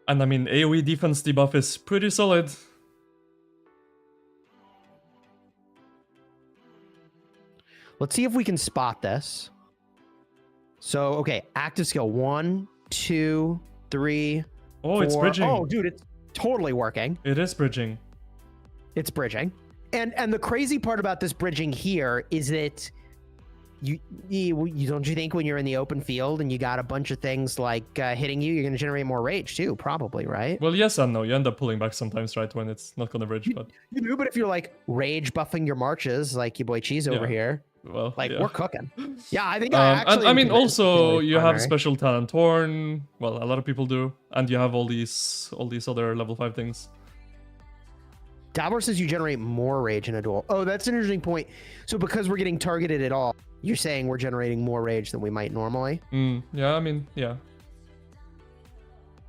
Speaker 1: And I mean, AoE defense debuff is pretty solid.
Speaker 2: Let's see if we can spot this. So, okay, active skill 1, 2, 3.
Speaker 1: Oh, it's
Speaker 2: 4.
Speaker 1: bridging.
Speaker 2: Oh, dude, it's totally working.
Speaker 1: It is bridging.
Speaker 2: It's bridging. And the crazy part about this bridging here is that you don't you think when you're in the open field and you got a bunch of things like hitting you, you're going to generate more rage too, probably, right?
Speaker 1: Well, yes and no. You end up pulling back sometimes, right, when it's not gonna bridge, but
Speaker 2: You do, but if you're like rage buffing your marches, like your boy Cheese over
Speaker 1: Yeah.
Speaker 2: here,
Speaker 1: well,
Speaker 2: like
Speaker 1: yeah.
Speaker 2: we're cooking. Yeah, I think
Speaker 1: And I mean, also you have
Speaker 2: primary.
Speaker 1: special talent torn. Well, a lot of people do, and you have all these other level 5 things.
Speaker 2: Dalbor says you generate more rage in a duel. Oh, that's an interesting point. So because we're getting targeted at all, you're saying we're generating more rage than we might normally?
Speaker 1: Yeah, I mean, yeah.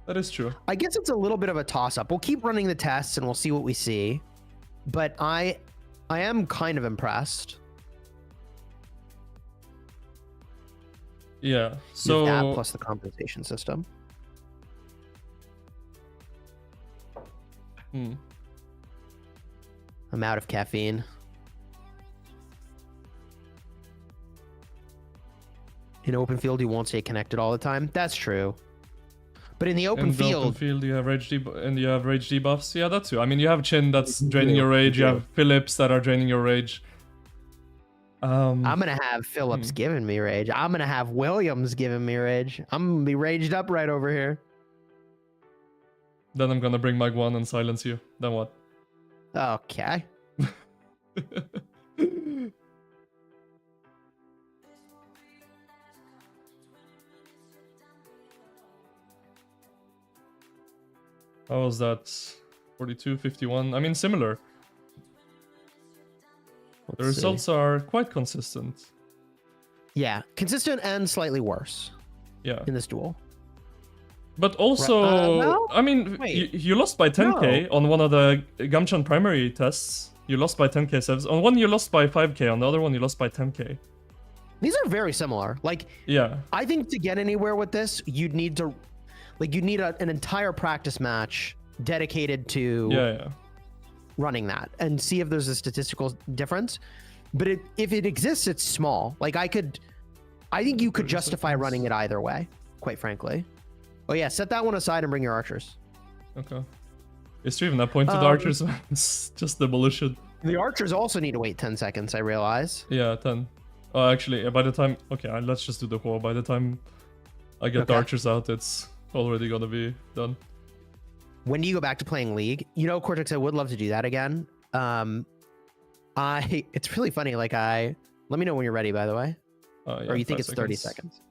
Speaker 1: That is true.
Speaker 2: I guess it's a little bit of a toss-up. We'll keep running the tests and we'll see what we see. But I am kind of impressed.
Speaker 1: Yeah.
Speaker 2: With
Speaker 1: So
Speaker 2: that plus the compensation system. I'm out of caffeine. In open field, you won't stay connected all the time. That's true. But in the open
Speaker 1: in the
Speaker 2: field,
Speaker 1: open field, you have rage and you have rage debuffs. Yeah, that too. I mean, you have Chin that's draining your rage. You have Phillips that are draining your rage.
Speaker 2: I'm gonna have Phillips giving me rage. I'm gonna have Williams giving me rage. I'm gonna be raged up right over here.
Speaker 1: Then I'm gonna bring Mag 1 and silence you. Then what?
Speaker 2: Okay.
Speaker 1: How was that? 42, 51. I mean, similar. The
Speaker 2: Let's see.
Speaker 1: results are quite consistent.
Speaker 2: Yeah, consistent and slightly worse
Speaker 1: Yeah.
Speaker 2: in this duel.
Speaker 1: But also,
Speaker 2: no?
Speaker 1: I mean,
Speaker 2: Wait.
Speaker 1: you lost by 10k on one of the Gamchan primary tests. You lost by 10k saves. On one, you lost by 5k. On the other one, you lost by 10k.
Speaker 2: These are very similar. Like,
Speaker 1: Yeah.
Speaker 2: I think to get anywhere with this, you'd need to, like, you'd need an entire practice match dedicated to
Speaker 1: Yeah.
Speaker 2: running that and see if there's a statistical difference. But if it exists, it's small. Like, I think you could
Speaker 1: 30
Speaker 2: justify
Speaker 1: seconds.
Speaker 2: running it either way, quite frankly. Oh yeah, set that one aside and bring your archers.
Speaker 1: Okay. Is there even a point to the
Speaker 2: Um,
Speaker 1: archers? It's just demolition.
Speaker 2: The archers also need to wait 10 seconds, I realize.
Speaker 1: Yeah, 10. Oh, actually, by the time... Okay, let's just do the whole. By the time I get the
Speaker 2: Okay.
Speaker 1: archers out, it's already gonna be done.
Speaker 2: When do you go back to playing League? You know, Cortex, I would love to do that again. It's really funny. Like let me know when you're ready, by the way.
Speaker 1: Yeah,
Speaker 2: or you think
Speaker 1: 5
Speaker 2: it's 30 seconds?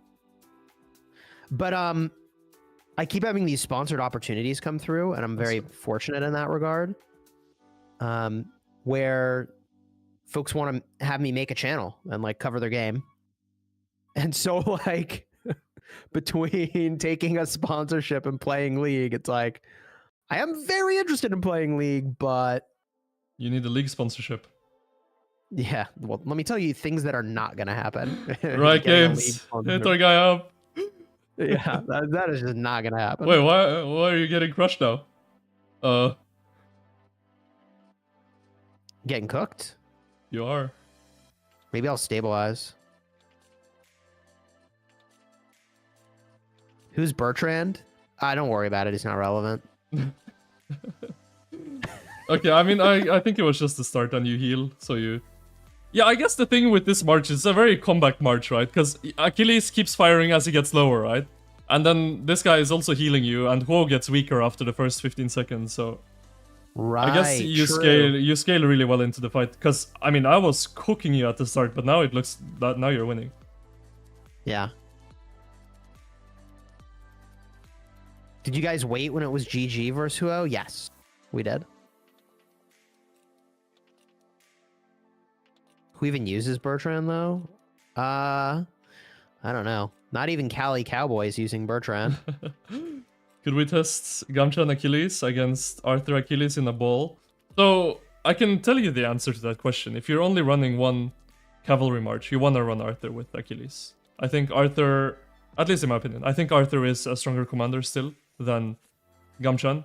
Speaker 2: But I keep having these sponsored opportunities come through, and I'm very fortunate in that regard. Where folks want to have me make a channel and like cover their game. And so like between taking a sponsorship and playing League, it's like I am very interested in playing League, but
Speaker 1: you need a League sponsorship.
Speaker 2: Yeah, well, let me tell you things that are not going to happen.
Speaker 1: Right, Games. Hit our guy up.
Speaker 2: Yeah, that is just not going to happen.
Speaker 1: Wait, why are you getting crushed now?
Speaker 2: Getting cooked?
Speaker 1: You are.
Speaker 2: Maybe I'll stabilize. Who's Bertrand? Don't worry about it. He's not relevant.
Speaker 1: Okay, I mean, I think it was just the start and you heal, so you... Yeah, I guess the thing with this March is a very comeback March, right? Because Achilles keeps firing as he gets lower, right? And then this guy is also healing you, and Huo gets weaker after the first 15 seconds, so...
Speaker 2: Right,
Speaker 1: I guess you scale really well into the fight, because, I mean, I was cooking you at the start, but now it looks that now you're winning.
Speaker 2: Yeah. Did you guys wait when it was GG versus Huo? Yes, we did. Who even uses Bertrand, though? I don't know. Not even Cali Cowboys using Bertrand.
Speaker 1: Could we test Gamchan Achilles against Arthur Achilles in a ball? So, I can tell you the answer to that question. If you're only running one cavalry march, you want to run Arthur with Achilles. I think Arthur, at least in my opinion, I think Arthur is a stronger commander still than Gamchan.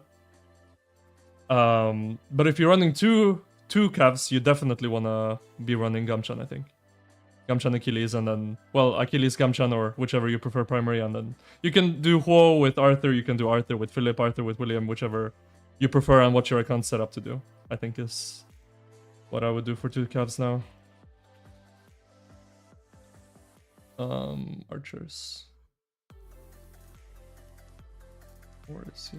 Speaker 1: But if you're running two cavs, you definitely want to be running Gamchan, I think. Gamchan Achilles, and then, well, Achilles Gamchan, or whichever you prefer primary, and then you can do Huo with Arthur, you can do Arthur with Philip, Arthur with William, whichever you prefer and what your account's set up to do, I think is what I would do for two cavs now. Archers. Where is he?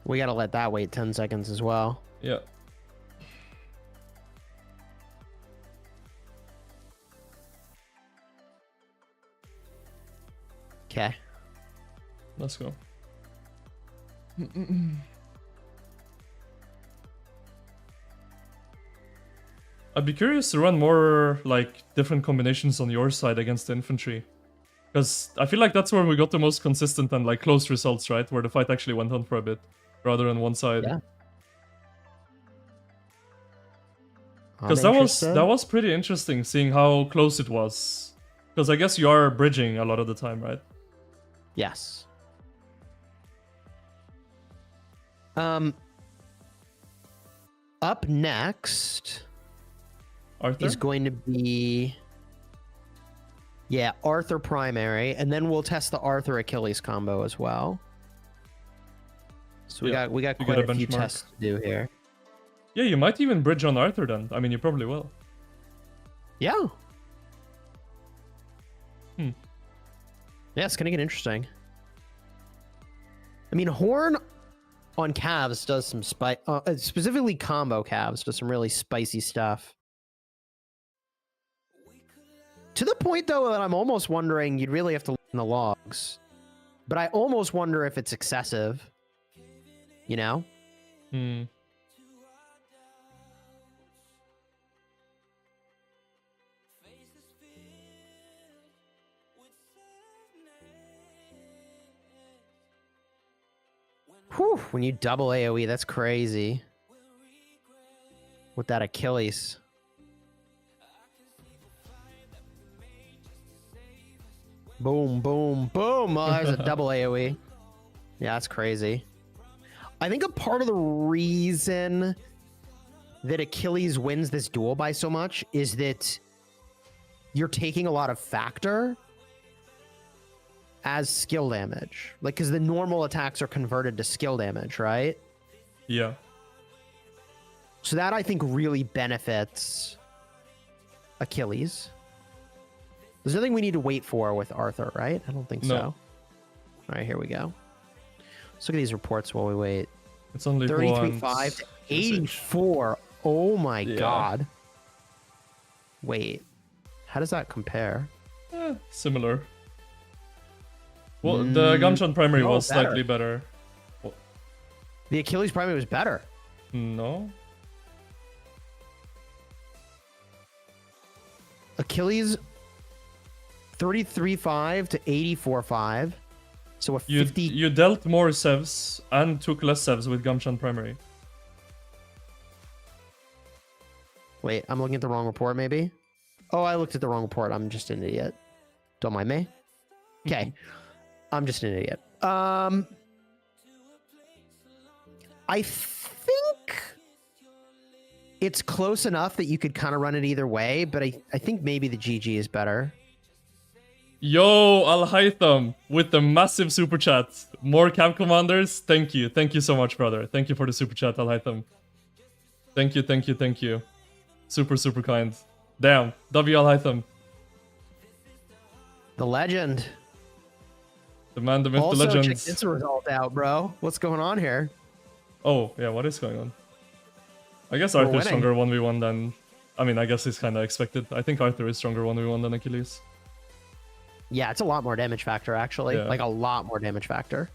Speaker 2: We gotta let that wait 10 seconds as well.
Speaker 1: Yeah.
Speaker 2: Okay.
Speaker 1: Let's go. I'd be curious to run more, like, different combinations on your side against the infantry. Because I feel like that's where we got the most consistent and, like, close results, right? Where the fight actually went on for a bit, rather than one side.
Speaker 2: Yeah.
Speaker 1: Because that was pretty interesting, seeing how close it was. Because I guess you are bridging a lot of the time, right?
Speaker 2: Yes. Up next
Speaker 1: Arthur?
Speaker 2: is going to be, yeah, Arthur primary, and then we'll test the Arthur Achilles combo as well. So we got quite a few tests to do here.
Speaker 1: Yeah, you might even bridge on Arthur then. I mean, you probably will.
Speaker 2: Yeah. Yeah, it's gonna get interesting. I mean, Horn on calves does some specifically combo calves does some really spicy stuff. To the point, though, that I'm almost wondering you'd really have to look in the logs. But I almost wonder if it's excessive. You know? Whew, when you double AoE, that's crazy. With that Achilles. Boom, boom, boom. Oh, there's a double AoE. Yeah, that's crazy. I think a part of the reason that Achilles wins this duel by so much is that you're taking a lot of factor as skill damage. Like, because the normal attacks are converted to skill damage, right?
Speaker 1: Yeah.
Speaker 2: So that, I think, really benefits Achilles. There's nothing we need to wait for with Arthur, right? I don't think so. All right, here we go. Let's look at these reports while we wait.
Speaker 1: It's only
Speaker 2: 33.5 to 84. Oh my god. Wait. How does that compare?
Speaker 1: Similar. Well, the Gamchan primary
Speaker 2: no,
Speaker 1: was slightly better.
Speaker 2: The Achilles primary was better.
Speaker 1: No.
Speaker 2: Achilles 33.5 to 84.5. So a 50.
Speaker 1: You dealt more sevs and took less sevs with Gamchan primary.
Speaker 2: Wait, I'm looking at the wrong report, maybe? Oh, I looked at the wrong report. I'm just an idiot. Don't mind me. Okay. I'm just an idiot. I think it's close enough that you could kind of run it either way, but I think maybe the GG is better.
Speaker 1: Yo, Al-Haytham with the massive super chat. More camp commanders. Thank you. Thank you so much, brother. Thank you for the super chat, Al-Haytham. Thank you, thank you, thank you. Super, super kind. Damn. W Al-Haytham.
Speaker 2: The legend.
Speaker 1: The man, the myth,
Speaker 2: also,
Speaker 1: the legend.
Speaker 2: check this result out, bro. What's going on here?
Speaker 1: Oh, yeah, what is going on? I guess
Speaker 2: We're
Speaker 1: Arthur's
Speaker 2: winning.
Speaker 1: stronger 1v1 than... I mean, I guess it's kind of expected. I think Arthur is stronger 1v1 than Achilles.
Speaker 2: Yeah, it's a lot more damage factor, actually.
Speaker 1: Yeah.
Speaker 2: Like, a lot more damage factor.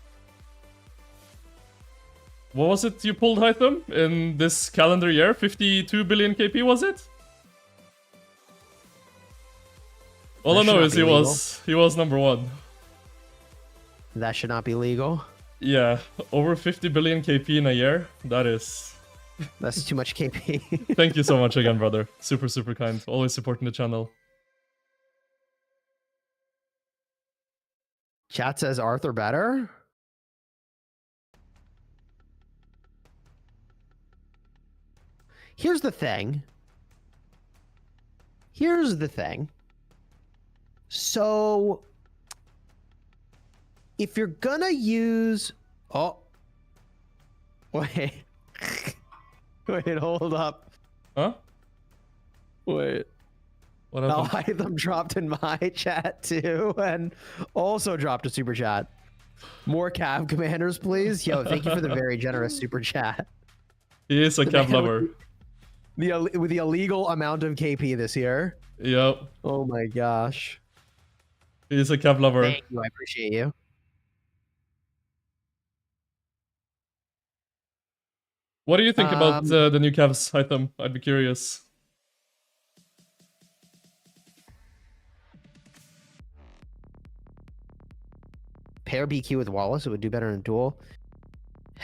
Speaker 1: What was it you pulled, Hytham, in this calendar year? 52 billion KP, was it? All I know is he was number one.
Speaker 2: That should not be legal.
Speaker 1: Yeah, over 50 billion KP in a year. That is...
Speaker 2: That's too much KP.
Speaker 1: Thank you so much again, brother. Super, super kind. Always supporting the channel.
Speaker 2: Chat says Arthur better. Here's the thing. So, if you're gonna use... Oh. Wait. Wait, hold up.
Speaker 1: Huh?
Speaker 2: Wait.
Speaker 1: What
Speaker 2: Oh,
Speaker 1: happened?
Speaker 2: Hytham dropped in my chat too, and also dropped a super chat. More Cav commanders, please. Yo, thank you for the very generous super chat.
Speaker 1: He is a Cav lover.
Speaker 2: With the illegal amount of KP this year.
Speaker 1: Yep.
Speaker 2: Oh my gosh.
Speaker 1: He is a Cav lover.
Speaker 2: Thank you, I appreciate you.
Speaker 1: What do you think about the new Cavs, Hytham? I'd be curious.
Speaker 2: Pair BQ with Wallace, it would do better in a duel.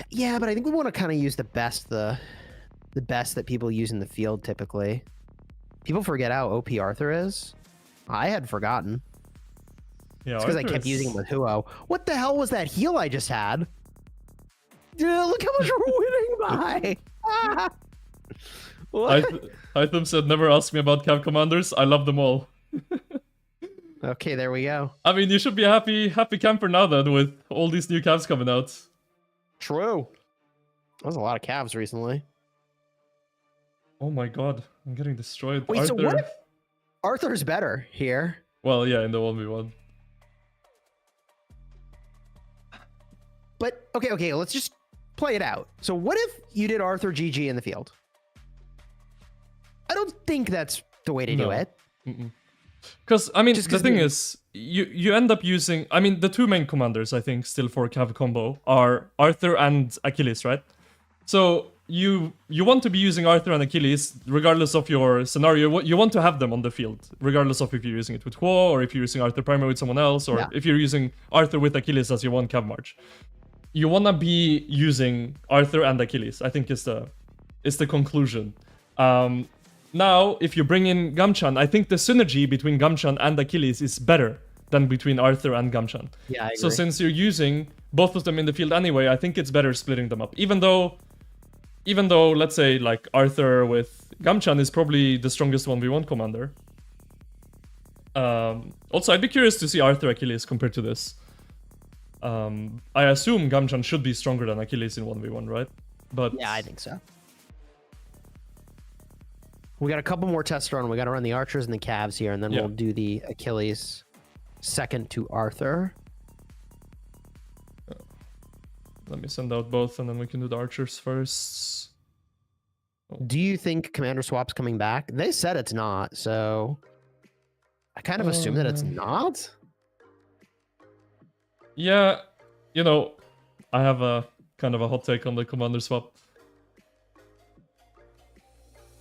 Speaker 2: Yeah, but I think we want to kind of use the best that people use in the field typically. People forget how OP Arthur is. I had forgotten.
Speaker 1: Yeah,
Speaker 2: it's because I kept using him with Huo. What the hell was that heal I just had? Dude, look how much we're winning by. Ah. What?
Speaker 1: Hytham said, never ask me about Cav commanders. I love them all.
Speaker 2: Okay, there we go.
Speaker 1: I mean, you should be a happy camper now then with all these new Cavs coming out.
Speaker 2: True. That was a lot of Cavs recently.
Speaker 1: Oh my god, I'm getting destroyed.
Speaker 2: Wait,
Speaker 1: Arthur...
Speaker 2: so what if Arthur's better here?
Speaker 1: Well, yeah, in the 1v1.
Speaker 2: But, okay, let's just play it out. So what if you did Arthur GG in the field? I don't think that's the way to do it.
Speaker 1: Because, I mean, the thing is, you end up using... I mean, the two main commanders, I think, still for Cav combo are Arthur and Achilles, right? So you want to be using Arthur and Achilles regardless of your scenario. You want to have them on the field, regardless of if you're using it with Quo, or if you're using Arthur primary with someone else, or if you're using Arthur with Achilles as your one Cav March. You want to be using Arthur and Achilles, I think is the conclusion. Now, if you bring in Gamchan, I think the synergy between Gamchan and Achilles is better than between Arthur and Gamchan.
Speaker 2: Yeah, I agree.
Speaker 1: So since you're using both of them in the field anyway, I think it's better splitting them up. Even though, let's say, like, Arthur with Gamchan is probably the strongest 1v1 commander. Also, I'd be curious to see Arthur Achilles compared to this. I assume Gamchan should be stronger than Achilles in 1v1, right? But
Speaker 2: yeah, I think so. We got a couple more tests to run. We got to run the archers and the Cavs here, and then we'll do the Achilles second to Arthur.
Speaker 1: Let me send out both, and then we can do the archers first.
Speaker 2: Do you think Commander Swap's coming back? They said it's not, so... I kind of assume that it's not.
Speaker 1: Yeah, you know, I have a kind of a hot take on the commander swap.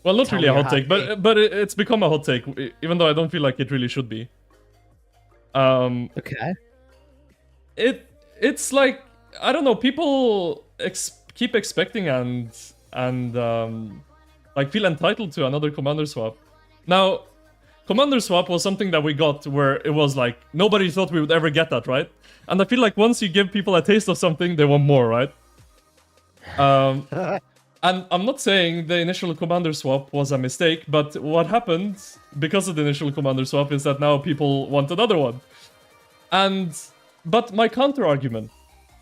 Speaker 1: Well, not
Speaker 2: Tell
Speaker 1: really
Speaker 2: me
Speaker 1: a
Speaker 2: your
Speaker 1: hot
Speaker 2: hot
Speaker 1: take, but it's become a hot take, even though I don't feel like it really should be.
Speaker 2: Okay.
Speaker 1: It's like, I don't know, people keep expecting and like feel entitled to another commander swap. Now, commander swap was something that we got where it was like nobody thought we would ever get that, right? And I feel like once you give people a taste of something, they want more, right? And I'm not saying the initial commander swap was a mistake, but what happened because of the initial commander swap is that now people want another one. But my counter argument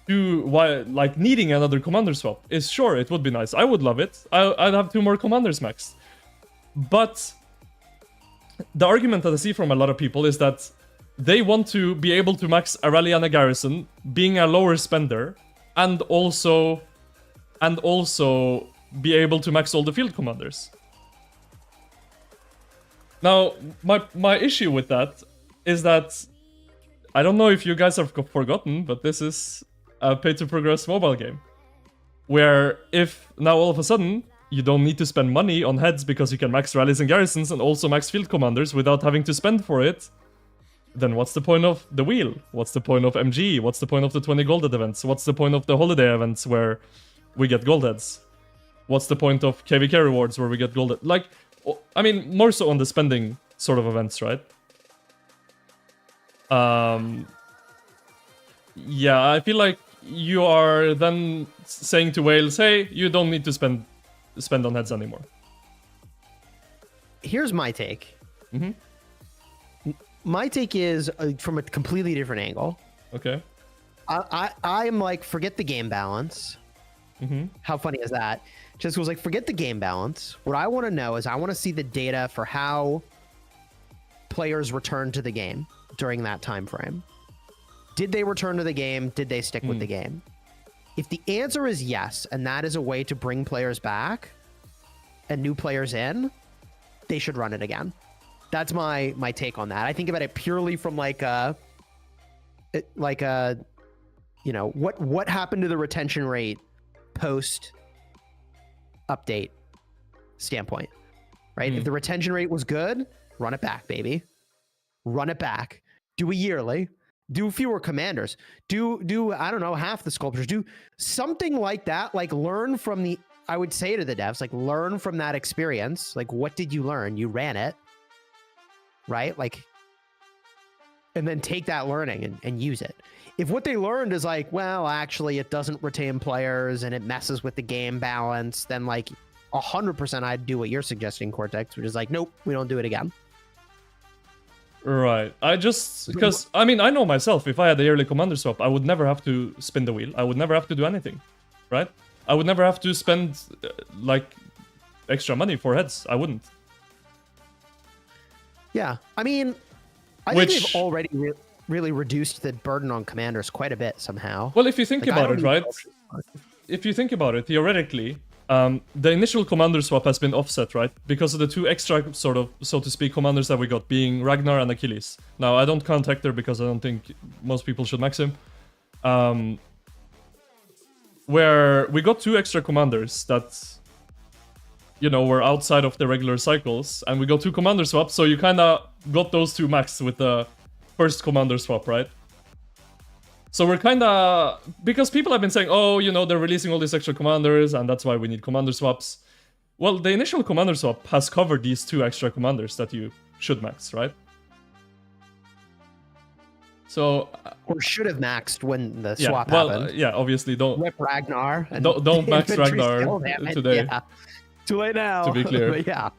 Speaker 1: to why, like, needing another commander swap is, sure, it would be nice. I would love it. I'd have 2 more commanders maxed. But the argument that I see from a lot of people is that they want to be able to max a rally and a garrison, being a lower spender, and also be able to max all the field commanders. Now, my issue with that is that I don't know if you guys have forgotten, but this is a pay-to-progress mobile game. Where if now all of a sudden you don't need to spend money on heads because you can max rallies and garrisons and also max field commanders without having to spend for it, then what's the point of the wheel? What's the point of MG? What's the point of the 20 golded events? What's the point of the holiday events where we get gold heads? What's the point of KVK rewards where we get gold? Like, I mean, more so on the spending sort of events, right? Yeah, I feel like you are then saying to Wales, hey, you don't need to spend on heads anymore.
Speaker 2: Here's my take. My take is from a completely different angle.
Speaker 1: Okay.
Speaker 2: I'm like, forget the game balance. How funny is that? Just was like, forget the game balance. What I want to know is I want to see the data for how players return to the game during that time frame. Did they return to the game? Did they stick with the game? If the answer is yes, and that is a way to bring players back and new players in, they should run it again. That's my take on that. I think about it purely from like a you know, what happened to the retention rate post update standpoint, right? If the retention rate was good, run it back, baby. Run it back. Do a yearly. Do fewer commanders. Do I don't know, half the sculptures. Do something like that. Like learn from the. I would say to the devs, like learn from that experience. Like what did you learn? You ran it, right? Like, and then take that learning and use it. If what they learned is like, well, actually it doesn't retain players and it messes with the game balance, then like 100% I'd do what you're suggesting, Cortex, which is like, nope, we don't do it again.
Speaker 1: Right. Because, I mean, I know myself, if I had a yearly commander swap, I would never have to spin the wheel. I would never have to do anything, right? I would never have to spend, like, extra money for heads. I wouldn't.
Speaker 2: Yeah. I mean, I think they've already really reduced the burden on commanders quite a bit somehow.
Speaker 1: Well, if you think about it, right? If you think about it, theoretically, the initial commander swap has been offset, right? Because of the 2 extra, sort of, so to speak, commanders that we got, being Ragnar and Achilles. Now, I don't count Hector because I don't think most people should max him. Where we got 2 extra commanders that, you know, were outside of the regular cycles, and we got 2 commander swaps, so you kind of got those 2 maxed with the first commander swap, right? So we're kind of... Because people have been saying, oh, you know, they're releasing all these extra commanders, and that's why we need commander swaps. Well, the initial commander swap has covered these 2 extra commanders that you should max, right? So...
Speaker 2: Or should have maxed when the swap happened.
Speaker 1: Yeah, obviously, don't...
Speaker 2: Rip Ragnar. And
Speaker 1: don't max Ragnar today.
Speaker 2: Yeah. Too late now.
Speaker 1: To be clear.
Speaker 2: But yeah.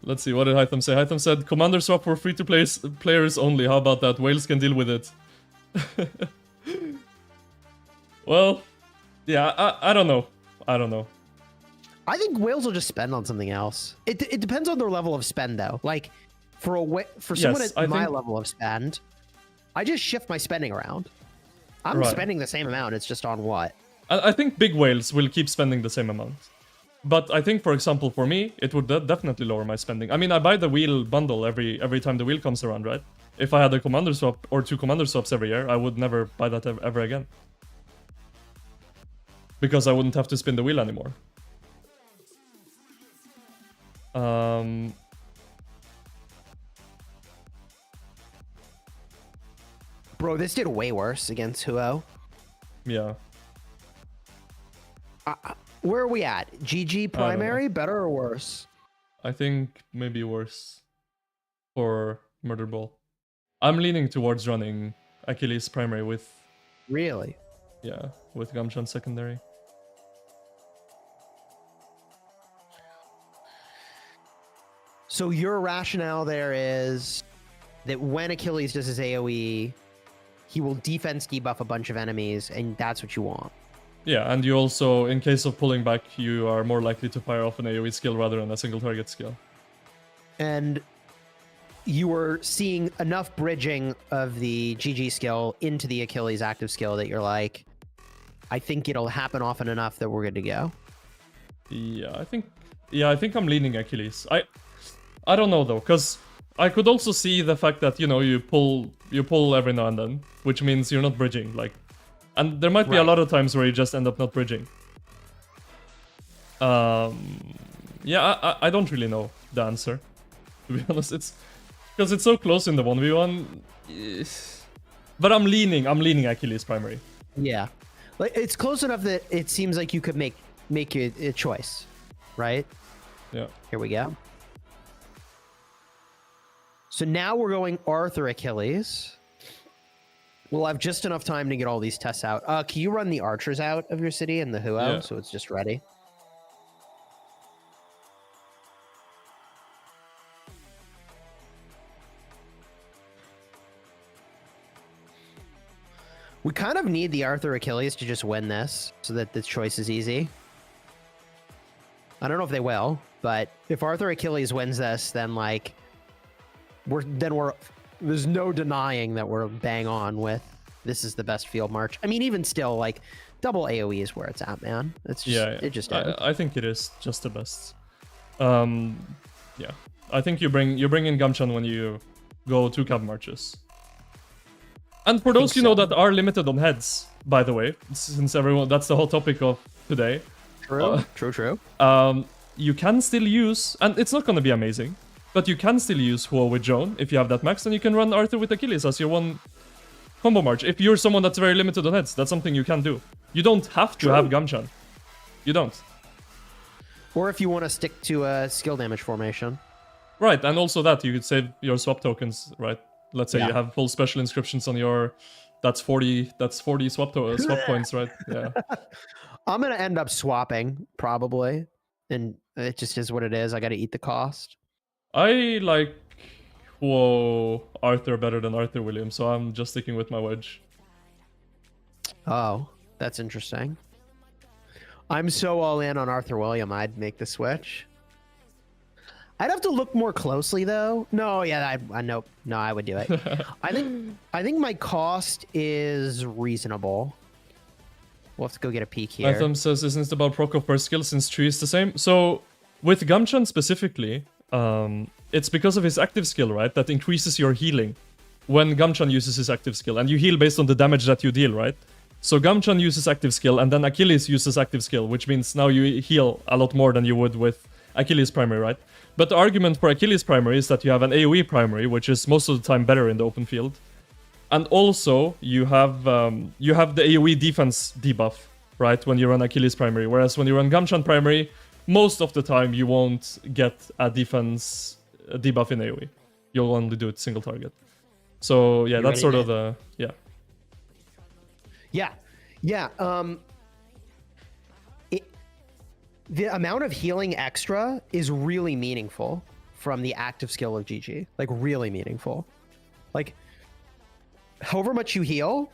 Speaker 1: Let's see, what did Hytham say? Hytham said, commander swap for free-to-play players only. How about that? Wales can deal with it. Well, yeah, I don't know. I don't know.
Speaker 2: I think Wales will just spend on something else. It depends on their level of spend, though. Like, for someone at my level of spend, I just shift my spending around. I'm spending the same amount, it's just on what?
Speaker 1: I think big whales will keep spending the same amount. But I think, for example, for me, it would definitely lower my spending. I mean, I buy the wheel bundle every time the wheel comes around, right? If I had a commander swap or 2 commander swaps every year, I would never buy that ever again. Because I wouldn't have to spin the wheel anymore.
Speaker 2: Bro, this did way worse against Huo.
Speaker 1: Yeah.
Speaker 2: Where are we at? GG primary, better or worse?
Speaker 1: I think maybe worse for Murder Ball. I'm leaning towards running Achilles primary with...
Speaker 2: Really?
Speaker 1: Yeah, with Gamchan secondary.
Speaker 2: So your rationale there is that when Achilles does his AoE, he will defense debuff a bunch of enemies, and that's what you want.
Speaker 1: Yeah, and you also, in case of pulling back, you are more likely to fire off an AoE skill rather than a single target skill.
Speaker 2: And you were seeing enough bridging of the GG skill into the Achilles active skill that you're like, I think it'll happen often enough that we're good to go.
Speaker 1: Yeah, I think I'm leaning Achilles. I don't know though, because I could also see the fact that, you know, you pull every now and then, which means you're not bridging, like, and there might be a lot of times where you just end up not bridging. Yeah, I don't really know the answer, to be honest. It's because it's so close in the 1v1. But I'm leaning Achilles primary.
Speaker 2: Yeah, like it's close enough that it seems like you could make a choice, right?
Speaker 1: Yeah.
Speaker 2: Here we go. So now we're going Arthur Achilles. We'll have just enough time to get all these tests out. Can you run the archers out of your city and the Huo so it's just ready? We kind of need the Arthur Achilles to just win this so that the choice is easy. I don't know if they will, but if Arthur Achilles wins this, then like there's no denying that we're bang on with this is the best field march. I mean, even still, like double AoE is where it's at, man. It's just, it just is.
Speaker 1: I think it is just the best. Yeah, I think you bring in Gamchan when you go 2 cav marches. And for those you know that are limited on heads, by the way, since everyone, that's the whole topic of today.
Speaker 2: True, true.
Speaker 1: You can still use, and it's not going to be amazing, but you can still use Huo with Joan if you have that max, and you can run Arthur with Achilles as your one combo march. If you're someone that's very limited on heads, that's something you can do. You don't have to have Gamchan. You don't.
Speaker 2: Or if you want to stick to a skill damage formation.
Speaker 1: Right, and also that, you could save your swap tokens, right? Let's say you have full special inscriptions on your... That's 40 swap points, right? Yeah.
Speaker 2: I'm going to end up swapping, probably. And it just is what it is. I got to eat the cost.
Speaker 1: I like Arthur better than Arthur Williams, so I'm just sticking with my wedge.
Speaker 2: Oh, that's interesting. I'm so all in on Arthur William, I'd make the switch. I'd have to look more closely, though. No, yeah, nope. No, I would do it. I think my cost is reasonable. We'll have to go get a peek here.
Speaker 1: Anthem says, isn't it about proc of per skill since tree is the same? So, with Gamchan specifically, it's because of his active skill, right? That increases your healing when Gamchan uses his active skill. And you heal based on the damage that you deal, right? So Gamchan uses active skill, and then Achilles uses active skill, which means now you heal a lot more than you would with Achilles primary, right? But the argument for Achilles primary is that you have an AoE primary, which is most of the time better in the open field. And also, you have the AoE defense debuff, right, when you run Achilles primary. Whereas when you run Gamchan primary, most of the time you won't get a defense debuff in AoE. You'll only do it single target. So yeah, that's sort of the... Yeah.
Speaker 2: The amount of healing extra is really meaningful from the active skill of GG. Like, really meaningful. Like, however much you heal,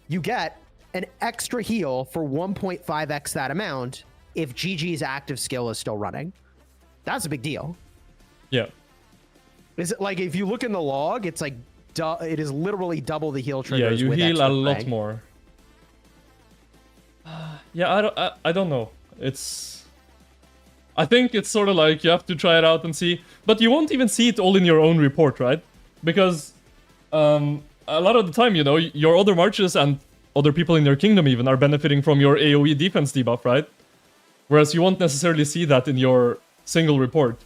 Speaker 2: you get an extra heal for 1.5x that amount if GG's active skill is still running. That's a big deal.
Speaker 1: Yeah.
Speaker 2: Is it like, if you look in the log, it's like, it is literally double the heal triggers.
Speaker 1: Yeah, you
Speaker 2: with
Speaker 1: heal a lot
Speaker 2: thing.
Speaker 1: more. Yeah, I don't know. It's... I think it's sort of like you have to try it out and see, but you won't even see it all in your own report, right? Because a lot of the time, you know, your other marches and other people in your kingdom even are benefiting from your AoE defense debuff, right? Whereas you won't necessarily see that in your single report.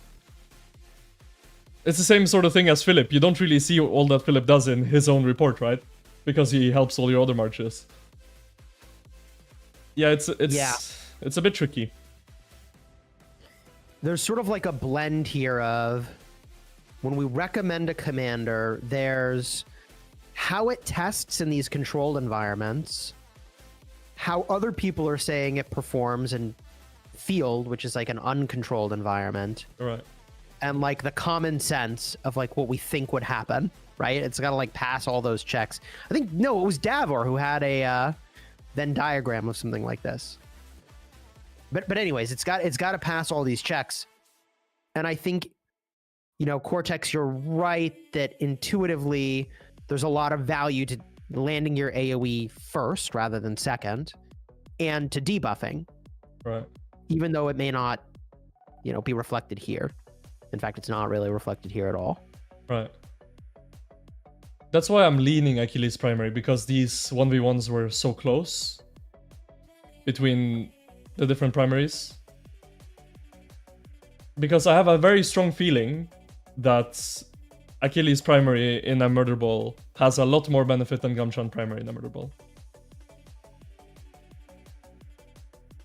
Speaker 1: It's the same sort of thing as Philip. You don't really see all that Philip does in his own report, right? Because he helps all your other marches. Yeah, it's a bit tricky.
Speaker 2: There's sort of like a blend here of when we recommend a commander, there's how it tests in these controlled environments, how other people are saying it performs in field, which is like an uncontrolled environment.
Speaker 1: Right.
Speaker 2: And like the common sense of like what we think would happen, right? It's got to like pass all those checks. I think, no, it was Davor who had a Venn diagram of something like this. But anyways, it's got to pass all these checks. And I think, you know, Cortex, you're right that intuitively there's a lot of value to landing your AoE first rather than second, and to debuffing.
Speaker 1: Right.
Speaker 2: Even though it may not, you know, be reflected here. In fact, it's not really reflected here at all.
Speaker 1: Right. That's why I'm leaning Achilles primary, because these 1v1s were so close between the different primaries. Because I have a very strong feeling that Achilles primary in a murder ball has a lot more benefit than Gamchan primary in a murder ball.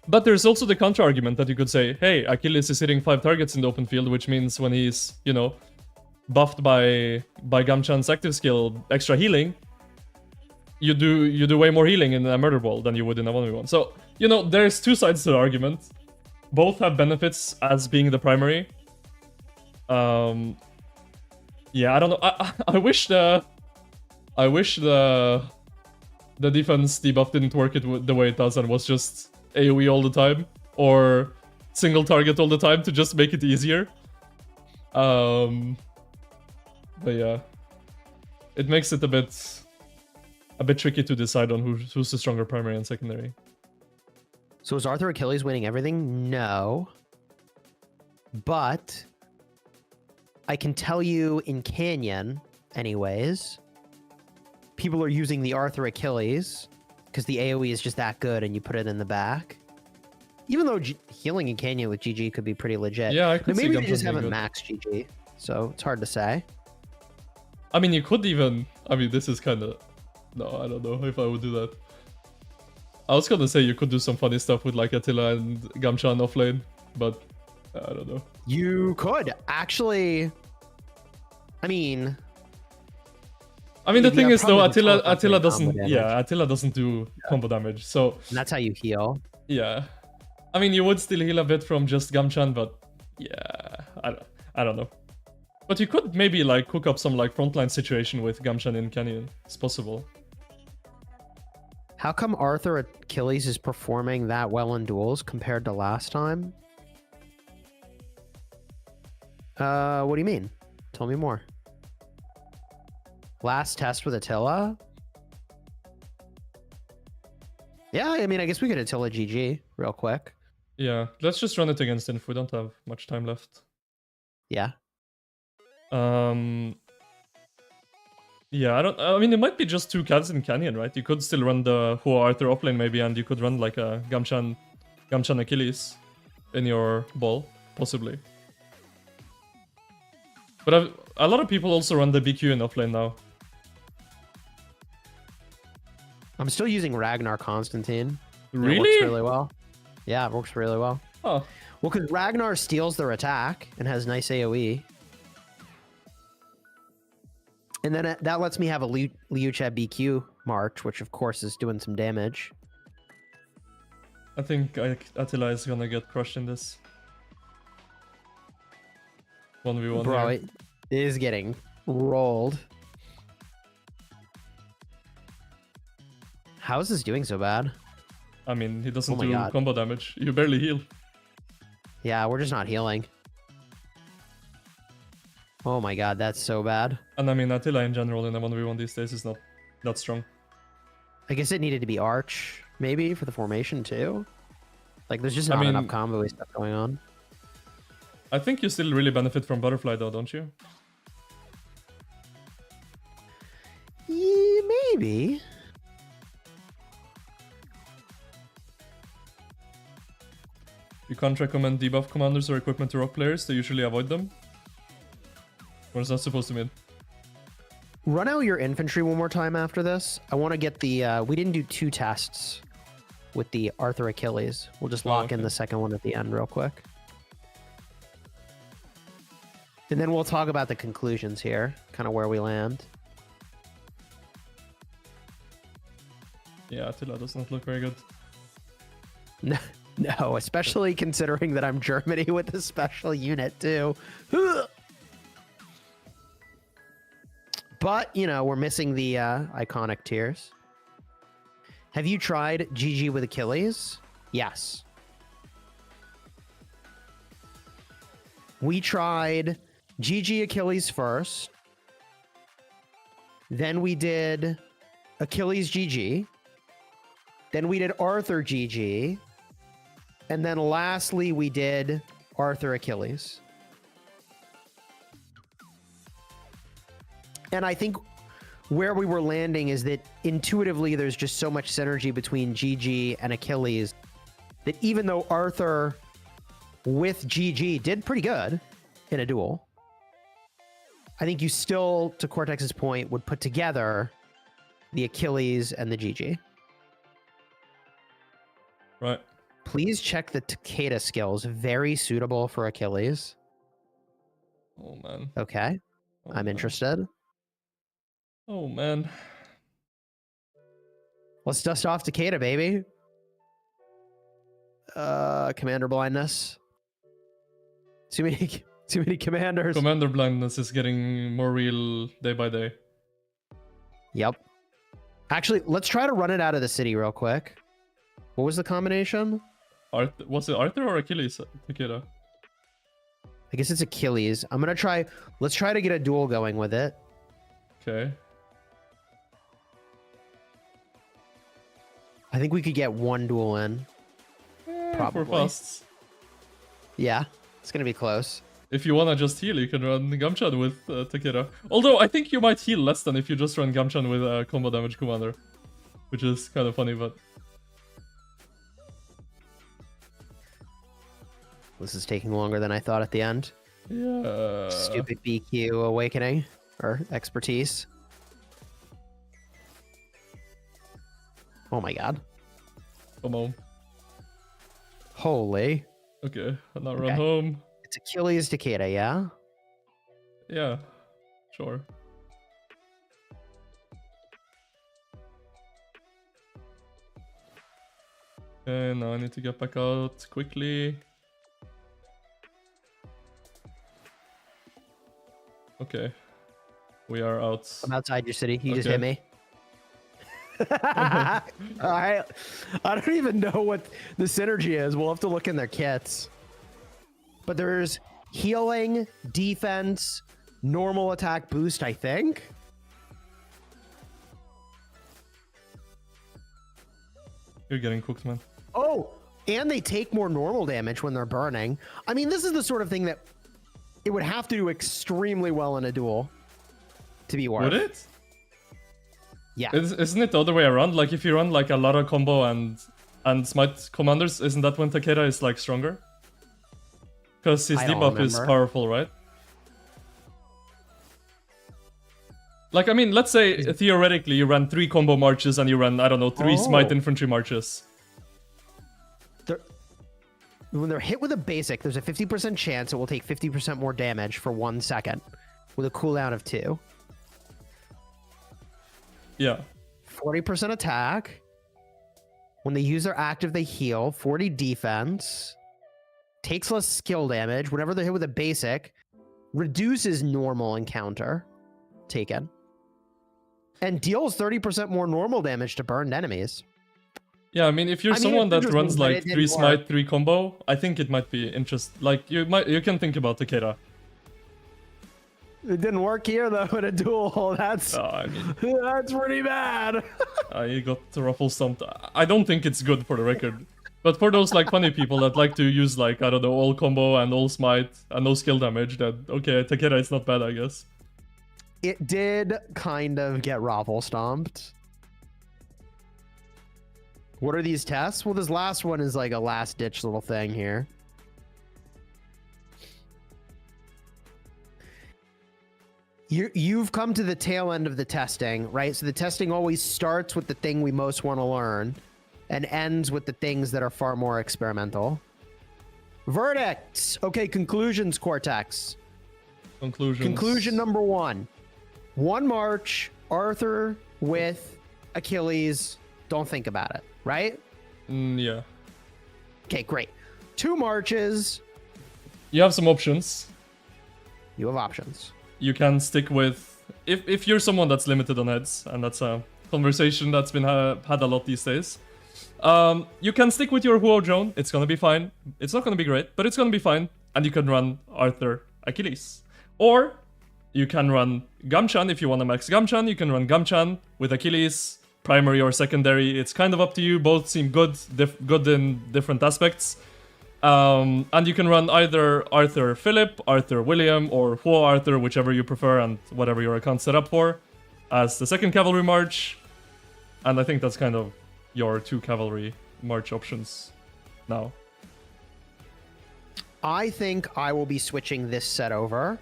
Speaker 1: But there's also the counter argument that you could say, hey, Achilles is hitting 5 targets in the open field, which means when he's, you know, buffed by Gamchan's active skill, extra healing, you do way more healing in a murder ball than you would in a 1v1. So, you know, there's two sides to the argument. Both have benefits as being the primary. Yeah, I don't know. I wish the defense debuff didn't work the way it does and was just AoE all the time, or single target all the time to just make it easier. But yeah, it makes it a bit tricky to decide on who's the stronger primary and secondary.
Speaker 2: So is Arthur Achilles winning everything? No. But I can tell you in Canyon, anyways, people are using the Arthur Achilles because the AoE is just that good and you put it in the back. Even though healing in Canyon with GG could be pretty legit.
Speaker 1: Yeah, I could see
Speaker 2: maybe
Speaker 1: Gamchan
Speaker 2: they just
Speaker 1: being
Speaker 2: haven't
Speaker 1: good.
Speaker 2: maxed GG, so it's hard to say.
Speaker 1: I mean, you could even... I mean, this is kind of... No, I don't know if I would do that. I was gonna say you could do some funny stuff with like Attila and Gamchan offlane, but I don't know.
Speaker 2: You could. Actually, I mean,
Speaker 1: the thing is though, Attila
Speaker 2: combo
Speaker 1: doesn't...
Speaker 2: damage.
Speaker 1: Yeah, Attila doesn't do combo damage, so...
Speaker 2: And that's how you heal.
Speaker 1: Yeah. I mean, you would still heal a bit from just Gamchan, but... Yeah, I don't know. But you could maybe like cook up some like frontline situation with Gamchan in Canyon. It's possible.
Speaker 2: How come Arthur Achilles is performing that well in duels compared to last time? What do you mean? Tell me more. Last test with Attila? Yeah, I mean, I guess we could Attila GG real quick.
Speaker 1: Yeah, let's just run it against him if we don't have much time left.
Speaker 2: Yeah.
Speaker 1: Yeah, I mean, it might be just 2 cats in Canyon, right? You could still run the Hua Arthur offlane maybe, and you could run like a Gamchan Achilles in your ball, possibly. But a lot of people also run the BQ in offlane now.
Speaker 2: I'm still using Ragnar Constantine.
Speaker 1: Really?
Speaker 2: It works really well. Yeah, it works really well.
Speaker 1: Oh.
Speaker 2: Well, because Ragnar steals their attack and has nice AoE. And then that lets me have a Liucha BQ march, which of course is doing some damage.
Speaker 1: I think Attila is gonna get crushed in this. 1v1
Speaker 2: Bro,
Speaker 1: here.
Speaker 2: it is getting rolled. How is this doing so bad?
Speaker 1: I mean, he doesn't
Speaker 2: Oh my
Speaker 1: do
Speaker 2: God.
Speaker 1: combo damage. You barely heal.
Speaker 2: Yeah, we're just not healing. Oh my God, that's so bad.
Speaker 1: And I mean, Attila in general in a 1v1 these days is not that strong.
Speaker 2: I guess it needed to be Arch, maybe, for the formation too. Like, there's just not enough combo stuff going on.
Speaker 1: I think you still really benefit from Butterfly though, don't you?
Speaker 2: Yeah, maybe.
Speaker 1: You can't recommend debuff commanders or equipment to rock players, they usually avoid them. What is that supposed to mean?
Speaker 2: Run out your infantry one more time after this. I want to get the... we didn't do 2 tests with the Arthur Achilles. We'll just lock in the second one at the end real quick. And then we'll talk about the conclusions here, kind of where we land.
Speaker 1: Yeah, Attila does not look very good.
Speaker 2: No, especially considering that I'm Germany with a special unit too. But, you know, we're missing the iconic tiers. Have you tried GG with Achilles? Yes. We tried GG Achilles first. Then we did Achilles GG. Then we did Arthur GG. And then lastly, we did Arthur Achilles. And I think where we were landing is that intuitively there's just so much synergy between GG and Achilles that even though Arthur with GG did pretty good in a duel, I think you still, to Cortex's point, would put together the Achilles and the GG.
Speaker 1: Right.
Speaker 2: Please check the Takeda skills. Very suitable for Achilles.
Speaker 1: Oh, man.
Speaker 2: Okay.
Speaker 1: Oh,
Speaker 2: I'm
Speaker 1: man.
Speaker 2: interested.
Speaker 1: Oh, man.
Speaker 2: Let's dust off Takeda, baby. Commander blindness. Too many commanders.
Speaker 1: Commander blindness is getting more real day by day.
Speaker 2: Yep. Actually, let's try to run it out of the city real quick. What was the combination?
Speaker 1: Was it Arthur or Achilles? Takeda?
Speaker 2: I guess it's Achilles. I'm gonna try. Let's try to get a duel going with it.
Speaker 1: Okay.
Speaker 2: I think we could get one duel in. Probably.
Speaker 1: For fasts.
Speaker 2: Yeah, it's gonna be close.
Speaker 1: If you wanna just heal, you can run Gamchan with Takeda. Although, I think you might heal less than if you just run Gamchan with combo damage commander. Which is kind of funny, but...
Speaker 2: This is taking longer than I thought at the end.
Speaker 1: Yeah.
Speaker 2: Stupid BQ awakening. Or expertise. Oh my god.
Speaker 1: Come on.
Speaker 2: Holy.
Speaker 1: Okay, I'll now run home.
Speaker 2: It's Achilles Takeda, yeah?
Speaker 1: Yeah, sure. Okay, now I need to get back out quickly. Okay, we are out.
Speaker 2: I'm outside your city. You just
Speaker 1: Okay.
Speaker 2: hit me. I don't even know what the synergy is. We'll have to look in their kits. But there's healing, defense, normal attack boost, I think.
Speaker 1: You're getting cooked, man.
Speaker 2: Oh, and they take more normal damage when they're burning. I mean, this is the sort of thing that it would have to do extremely well in a duel to be worth.
Speaker 1: Would it?
Speaker 2: Yeah.
Speaker 1: Isn't it the other way around? Like if you run like a lot of combo and smite commanders, isn't that when Takeda is like stronger? Because his
Speaker 2: I don't
Speaker 1: debuff is
Speaker 2: remember.
Speaker 1: powerful, right? Like, I mean, let's say theoretically you ran 3 combo marches and you ran, I don't know, 3 smite infantry marches.
Speaker 2: When they're hit with a basic, there's a 50% chance it will take 50% more damage for 1 second with a cooldown of 2.
Speaker 1: Yeah.
Speaker 2: 40% attack. When they use their active, they heal. 40 defense. Takes less skill damage. Whenever they're hit with a basic, reduces normal encounter taken. And deals 30% more normal damage to burned enemies.
Speaker 1: Yeah, I mean, if you're someone that runs like 3
Speaker 2: didn't
Speaker 1: smite,
Speaker 2: work.
Speaker 1: 3 combo, I think it might be interesting. Like, you can think about Takeda.
Speaker 2: It didn't work here though in a duel. That's
Speaker 1: I mean,
Speaker 2: that's pretty bad.
Speaker 1: I got ruffle stomped. I don't think it's good for the record. But for those like funny people that like to use like, I don't know, all combo and all smite and no skill damage, then okay, Takeda is not bad, I guess.
Speaker 2: It did kind of get raffle stomped. What are these tests? Well, this last one is like a last ditch little thing here. You've come to the tail end of the testing, right? So the testing always starts with the thing we most want to learn and ends with the things that are far more experimental. Verdicts. Okay, conclusions, Cortex.
Speaker 1: Conclusions.
Speaker 2: Conclusion number 1. 1 March, Arthur with Achilles. Don't think about it, right?
Speaker 1: Yeah.
Speaker 2: Okay, great. 2 Marches.
Speaker 1: You have some options.
Speaker 2: You have options.
Speaker 1: You can stick with... If you're someone that's limited on heads, and that's a conversation that's been had a lot these days, you can stick with your Huo drone. It's gonna be fine. It's not gonna be great, but it's gonna be fine. And you can run Arthur Achilles. Or you can run Gamchan if you want to max Gamchan. You can run Gamchan with Achilles, primary or secondary. It's kind of up to you. Both seem good, good in different aspects. And you can run either Arthur Philip, Arthur William, or Huo Arthur, whichever you prefer and whatever your account's set up for, as the second cavalry march. And I think that's kind of your 2 cavalry march options now.
Speaker 2: I think I will be switching this set over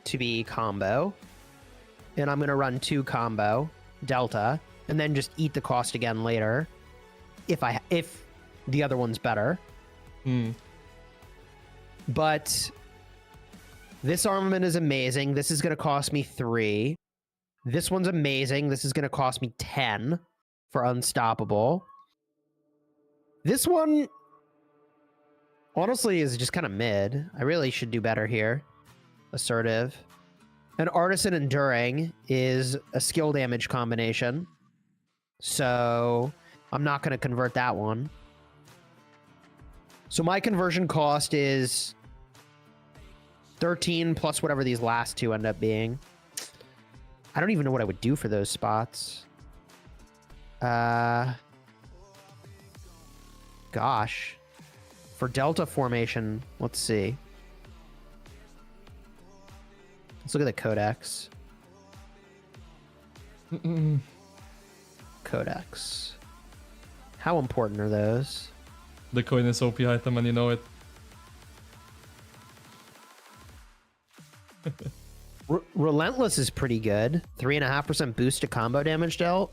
Speaker 2: to be combo. And I'm going to run 2 combo, Delta, and then just eat the cost again later if the other one's better. But this armament is amazing. This is going to cost me 3. This one's amazing. This is going to cost me 10 for Unstoppable. This one, honestly, is just kind of mid. I really should do better here. Assertive. And Artisan Enduring is a skill damage combination. So I'm not going to convert that one. So my conversion cost is 13 plus whatever these last 2 end up being. I don't even know what I would do for those spots. Gosh. For Delta formation, let's see. Let's look at the Codex. Codex. How important are those?
Speaker 1: The coin is OP item and you know it.
Speaker 2: Relentless is pretty good. 3.5% boost to combo damage dealt.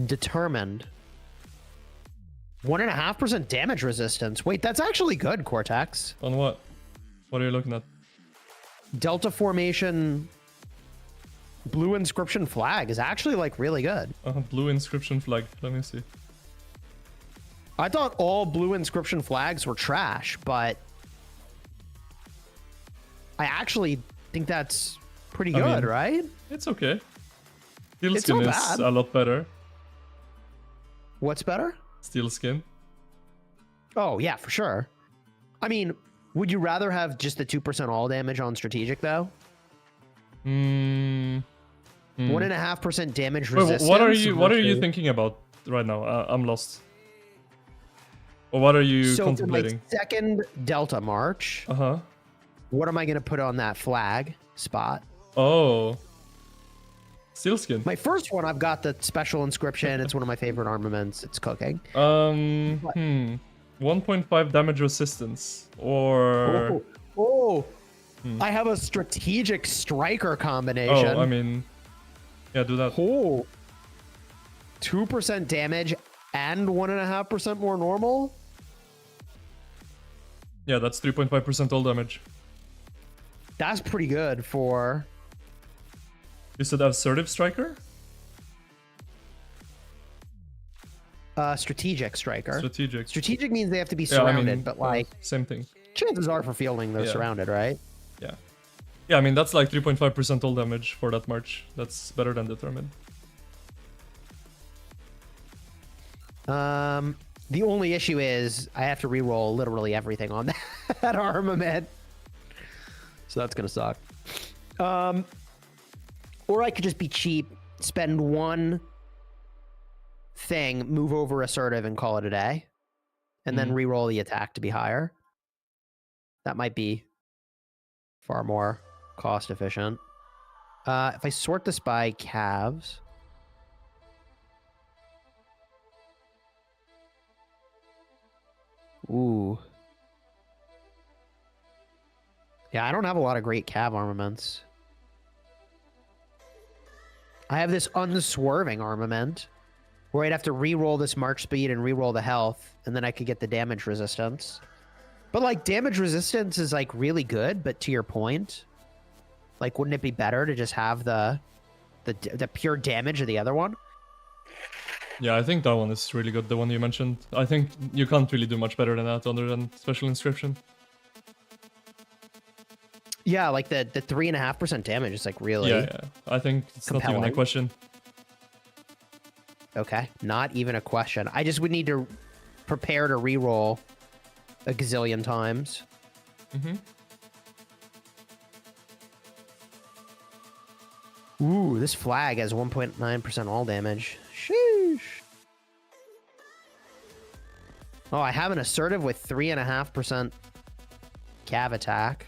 Speaker 2: Determined. 1.5% damage resistance. Wait, that's actually good, Cortex.
Speaker 1: On what? What are you looking at?
Speaker 2: Delta formation blue inscription flag is actually like really good.
Speaker 1: Blue inscription flag. Let me see.
Speaker 2: I thought all blue inscription flags were trash, but I actually think that's pretty good, right?
Speaker 1: It's okay. Steel
Speaker 2: It's
Speaker 1: skin
Speaker 2: not
Speaker 1: is
Speaker 2: bad.
Speaker 1: a lot better.
Speaker 2: What's better?
Speaker 1: Steel skin.
Speaker 2: Oh, yeah, for sure. I mean, would you rather have just the 2% all damage on strategic, though? 1.5% damage resistance.
Speaker 1: Wait, what are you thinking about right now? I'm lost. Or what are you contemplating?
Speaker 2: So, second Delta March. What am I going to put on that flag spot?
Speaker 1: Oh. Steel skin.
Speaker 2: My first one, I've got the special inscription. It's one of my favorite armaments. It's cooking.
Speaker 1: 1.5 damage resistance. Or...
Speaker 2: I have a strategic striker combination.
Speaker 1: Oh, I mean... Yeah, do that.
Speaker 2: 2% damage and 1.5% more normal?
Speaker 1: Yeah, that's 3.5% all damage.
Speaker 2: That's pretty good for...
Speaker 1: You said assertive striker?
Speaker 2: Strategic striker.
Speaker 1: Strategic.
Speaker 2: Strategic means they have to be surrounded, but like...
Speaker 1: Same thing.
Speaker 2: Chances are for fielding, they're surrounded, right?
Speaker 1: Yeah. Yeah, I mean, that's like 3.5% all damage for that march. That's better than determined.
Speaker 2: The only issue is I have to reroll literally everything on that armament. So that's going to suck. Or I could just be cheap, spend 1 thing, move over assertive, and call it a day. And then re-roll the attack to be higher. That might be far more cost efficient. If I sort this by calves... Ooh. Yeah, I don't have a lot of great cav armaments. I have this unswerving armament where I'd have to re-roll this march speed and re-roll the health, and then I could get the damage resistance. But like damage resistance is like really good, but to your point, like wouldn't it be better to just have the pure damage of the other one?
Speaker 1: Yeah, I think that one is really good, the one you mentioned. I think you can't really do much better than that other than Special Inscription.
Speaker 2: Yeah, like the 3.5% damage is like really...
Speaker 1: Yeah. I think it's
Speaker 2: compelling.
Speaker 1: not even a question.
Speaker 2: Okay, not even a question. I just would need to prepare to reroll a gazillion times. Ooh, this flag has 1.9% all damage. Sheesh. Oh, I have an assertive with 3.5% cav attack.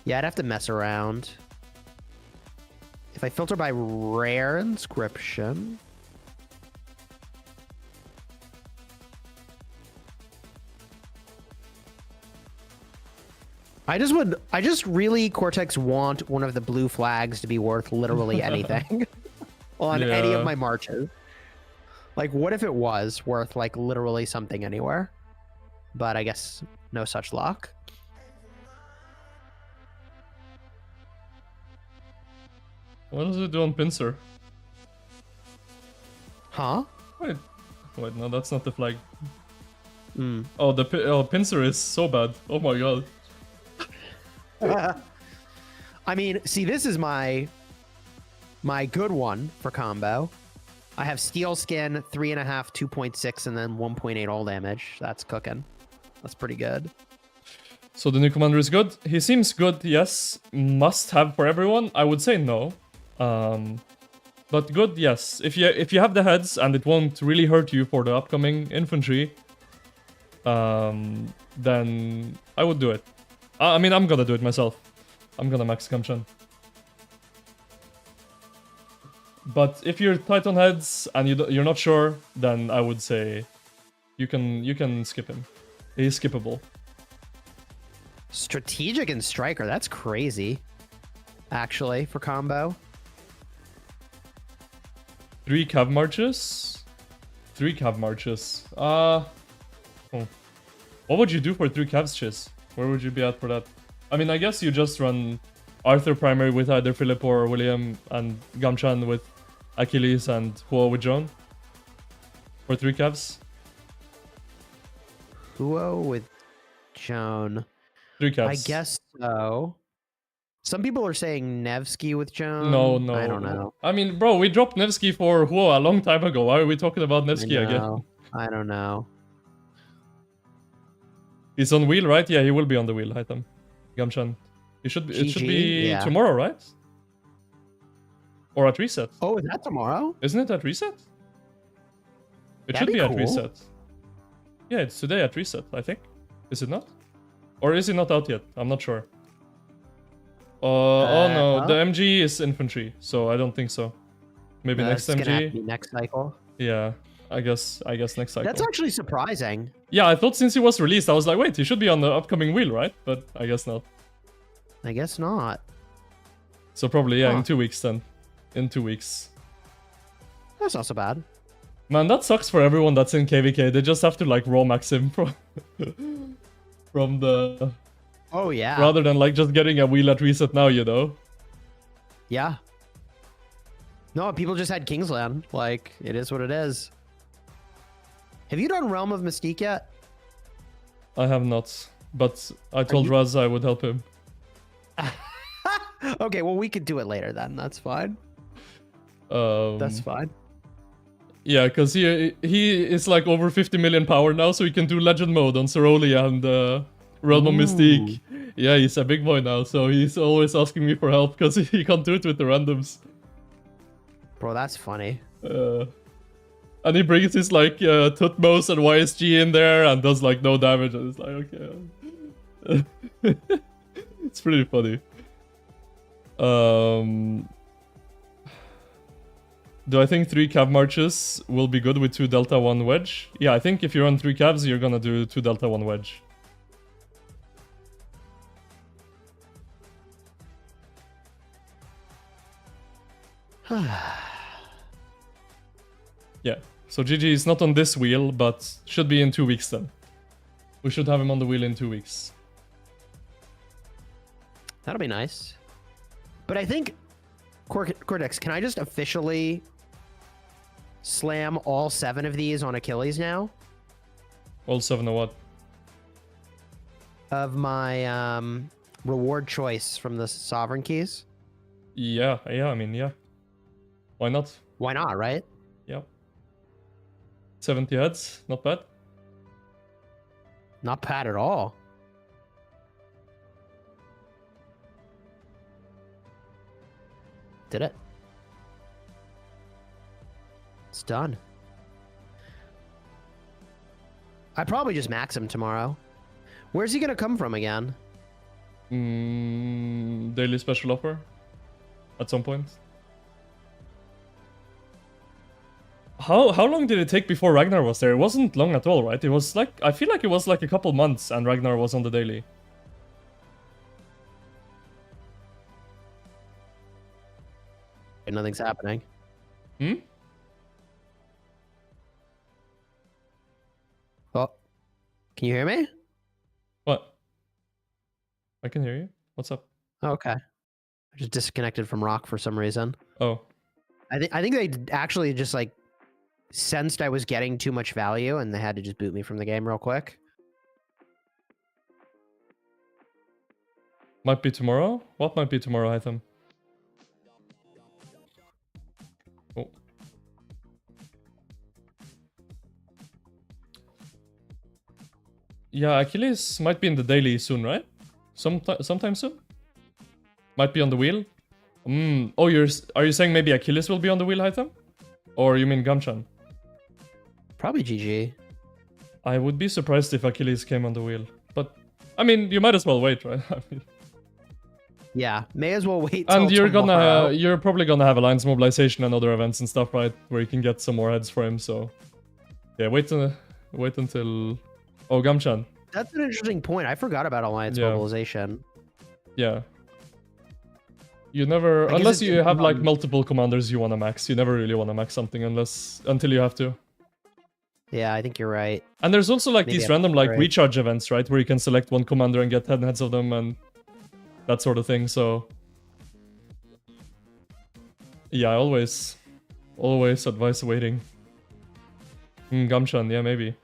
Speaker 2: Yeah, I'd have to mess around. If I filter by rare inscription... I just really, Cortex, want one of the blue flags to be worth literally anything on any of my marches. Like, what if it was worth, like, literally something anywhere? But I guess no such luck.
Speaker 1: What does it do on Pincer?
Speaker 2: Huh?
Speaker 1: Wait, no, that's not the flag. Oh, Pincer is so bad. Oh my god.
Speaker 2: I mean, see, this is my good one for combo. I have Steel Skin, 3.5, 2.6, and then 1.8 all damage. That's cooking. That's pretty good.
Speaker 1: So the new commander is good. He seems good, yes. Must have for everyone. I would say no. But good, yes. If you have the heads and it won't really hurt you for the upcoming infantry, then I would do it. I mean, I'm gonna do it myself. I'm gonna max Gamchan. But if you're tight on heads and you're not sure, then I would say you can skip him. He's skippable.
Speaker 2: Strategic and Striker, that's crazy. Actually, for combo.
Speaker 1: 3 cav marches? 3 cav marches. What would you do for 3 cavs, Chiz? Where would you be at for that? I mean, I guess you just run Arthur primary with either Philip or William, and Gamchan with Achilles, and Huo with Joan. For 3 cavs.
Speaker 2: Huo with Joan.
Speaker 1: 3 cavs.
Speaker 2: I guess so. Some people are saying Nevsky with Joan.
Speaker 1: No.
Speaker 2: I don't know.
Speaker 1: I mean, bro, we dropped Nevsky for Huo a long time ago. Why are we talking about Nevsky again?
Speaker 2: I don't know.
Speaker 1: He's on wheel, right? Yeah, he will be on the wheel, Hitam. Gamchan. It should be tomorrow, right? Or at reset.
Speaker 2: Oh, is that tomorrow?
Speaker 1: Isn't it at reset? It
Speaker 2: That'd
Speaker 1: should be
Speaker 2: be
Speaker 1: at
Speaker 2: cool.
Speaker 1: reset. Yeah, it's today at reset, I think. Is it not? Or is it not out yet? I'm not sure. Oh no, the MG is infantry, so I don't think so. Maybe next
Speaker 2: It's gonna have to
Speaker 1: MG.
Speaker 2: be next cycle.
Speaker 1: Yeah, I guess next cycle.
Speaker 2: That's actually surprising.
Speaker 1: Yeah, I thought since he was released, I was like, wait, he should be on the upcoming wheel, right? But I guess not.
Speaker 2: I guess not.
Speaker 1: So probably, yeah,
Speaker 2: Huh.
Speaker 1: in 2 weeks then. In 2 weeks.
Speaker 2: That's not so bad.
Speaker 1: Man, that sucks for everyone that's in KVK. They just have to like raw max him from the...
Speaker 2: Oh, yeah.
Speaker 1: Rather than like just getting a wheel at reset now, you know?
Speaker 2: Yeah. No, people just had Kingsland. Like, it is what it is. Have you done Realm of Mystique yet?
Speaker 1: I have not. But I told Raz I would help him.
Speaker 2: Okay, well, we could do it later then. That's fine. That's fine.
Speaker 1: Yeah, because he is like over 50 million power now, so he can do Legend mode on Ceroli and Realm of Mystique. Yeah, he's a big boy now, so he's always asking me for help because he can't do it with the randoms.
Speaker 2: Bro, that's funny.
Speaker 1: And he brings his like Tutmos and YSG in there and does like no damage, and it's like, okay. It's pretty funny. Do I think 3 cav marches will be good with 2 delta 1 wedge? Yeah, I think if you run 3 cavs, you're gonna do 2 delta 1 wedge. Yeah, so GG is not on this wheel, but should be in 2 weeks then. We should have him on the wheel in 2 weeks.
Speaker 2: That'll be nice. But I think, Cortex, can I just officially slam all 7 of these on Achilles now?
Speaker 1: All 7 of what?
Speaker 2: Of my reward choice from the Sovereign Keys?
Speaker 1: Yeah, I mean, yeah. Why not?
Speaker 2: Why not, right?
Speaker 1: Yeah. 70 heads, not bad.
Speaker 2: Not bad at all. Did it. It's done. I probably just max him tomorrow. Where's he gonna come from again?
Speaker 1: Daily special offer. At some point. How long did it take before Ragnar was there? It wasn't long at all, right? It was like, I feel like it was like a couple months and Ragnar was on the daily.
Speaker 2: Nothing's happening.
Speaker 1: Hmm?
Speaker 2: Oh, can you hear me?
Speaker 1: What? I can hear you. What's up?
Speaker 2: Oh, okay. I just disconnected from Rock for some reason.
Speaker 1: Oh.
Speaker 2: I think they actually just like sensed I was getting too much value and they had to just boot me from the game real quick.
Speaker 1: Might be tomorrow? What might be tomorrow, item? Oh. Yeah, Achilles might be in the daily soon, right? Sometime soon? Might be on the wheel? Oh, are you saying maybe Achilles will be on the wheel, item? Or you mean Gamchan?
Speaker 2: Probably GG.
Speaker 1: I would be surprised if Achilles came on the wheel. But, I mean, you might as well wait, right? I mean,
Speaker 2: yeah, may as well wait till
Speaker 1: and you're
Speaker 2: tomorrow.
Speaker 1: you're probably gonna have Alliance Mobilization and other events and stuff, right? Where you can get some more heads for him, so... Yeah, wait until... Oh, Gamchan.
Speaker 2: That's an interesting point. I forgot about Alliance
Speaker 1: Yeah.
Speaker 2: Mobilization.
Speaker 1: Yeah. You never...
Speaker 2: I guess
Speaker 1: Unless
Speaker 2: it's
Speaker 1: you have, like,
Speaker 2: fun.
Speaker 1: multiple commanders you wanna max. You never really wanna max something until you have to.
Speaker 2: Yeah, I think you're right.
Speaker 1: And there's also, like,
Speaker 2: Maybe
Speaker 1: these
Speaker 2: I'm
Speaker 1: random, like,
Speaker 2: right.
Speaker 1: recharge events, right? Where you can select one commander and get 10 heads of them and... that sort of thing, so... Yeah, I always advise waiting. Gamchan, yeah, maybe.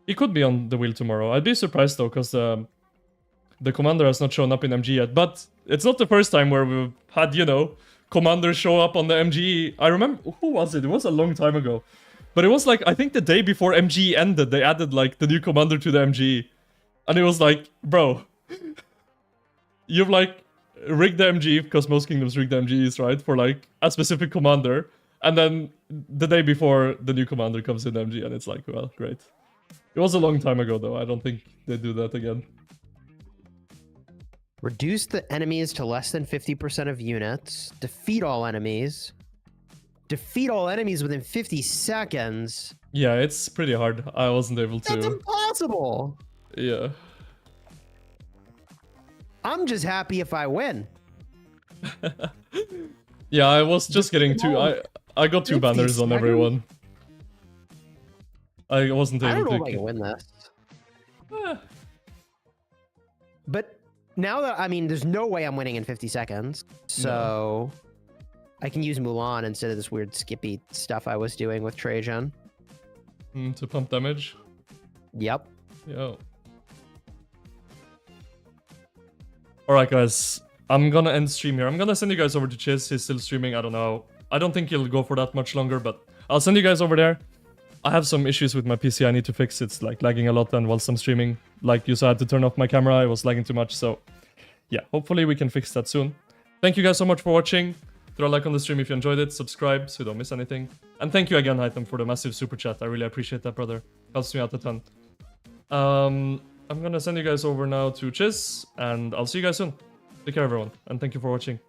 Speaker 1: He could be on the wheel tomorrow. I'd be surprised though, because the commander has not shown up in MG yet. But it's not the first time where we've had, you know, commanders show up on the MG. I remember, who was it? It was a long time ago. But it was like, I think the day before MG ended, they added like the new commander to the MG. And it was like, bro, you've like rigged the MG, because most kingdoms rig the MGs, right? For like a specific commander. And then the day before the new commander comes in MG and it's like, well, great. It was a long time ago though, I don't think they do that again.
Speaker 2: Reduce the enemies to less than 50% of units. Defeat all enemies. Defeat all enemies within 50 seconds.
Speaker 1: Yeah, it's pretty hard. I wasn't able to.
Speaker 2: That's impossible.
Speaker 1: Yeah.
Speaker 2: I'm just happy if I win.
Speaker 1: Yeah, I was just getting two. I got 2
Speaker 2: 50
Speaker 1: banners on
Speaker 2: seconds?
Speaker 1: everyone. I wasn't
Speaker 2: I
Speaker 1: able
Speaker 2: don't know
Speaker 1: to.
Speaker 2: if I can win this.
Speaker 1: Eh,
Speaker 2: But now that, I mean, there's no way I'm winning in 50 seconds. So I can use Mulan instead of this weird skippy stuff I was doing with Trajan.
Speaker 1: to pump damage.
Speaker 2: Yep.
Speaker 1: Yo. Alright guys, I'm gonna end stream here. I'm gonna send you guys over to Chiz. He's still streaming, I don't know. I don't think he'll go for that much longer, but I'll send you guys over there. I have some issues with my PC I need to fix. It's like lagging a lot, and whilst I'm streaming, like you saw, I had to turn off my camera. It was lagging too much, so yeah, hopefully we can fix that soon. Thank you guys so much for watching. Throw a like on the stream if you enjoyed it, subscribe so you don't miss anything. And thank you again, Hytham, for the massive super chat. I really appreciate that, brother. Helps me out a ton. I'm gonna send you guys over now to Chiz, and I'll see you guys soon. Take care, everyone, and thank you for watching.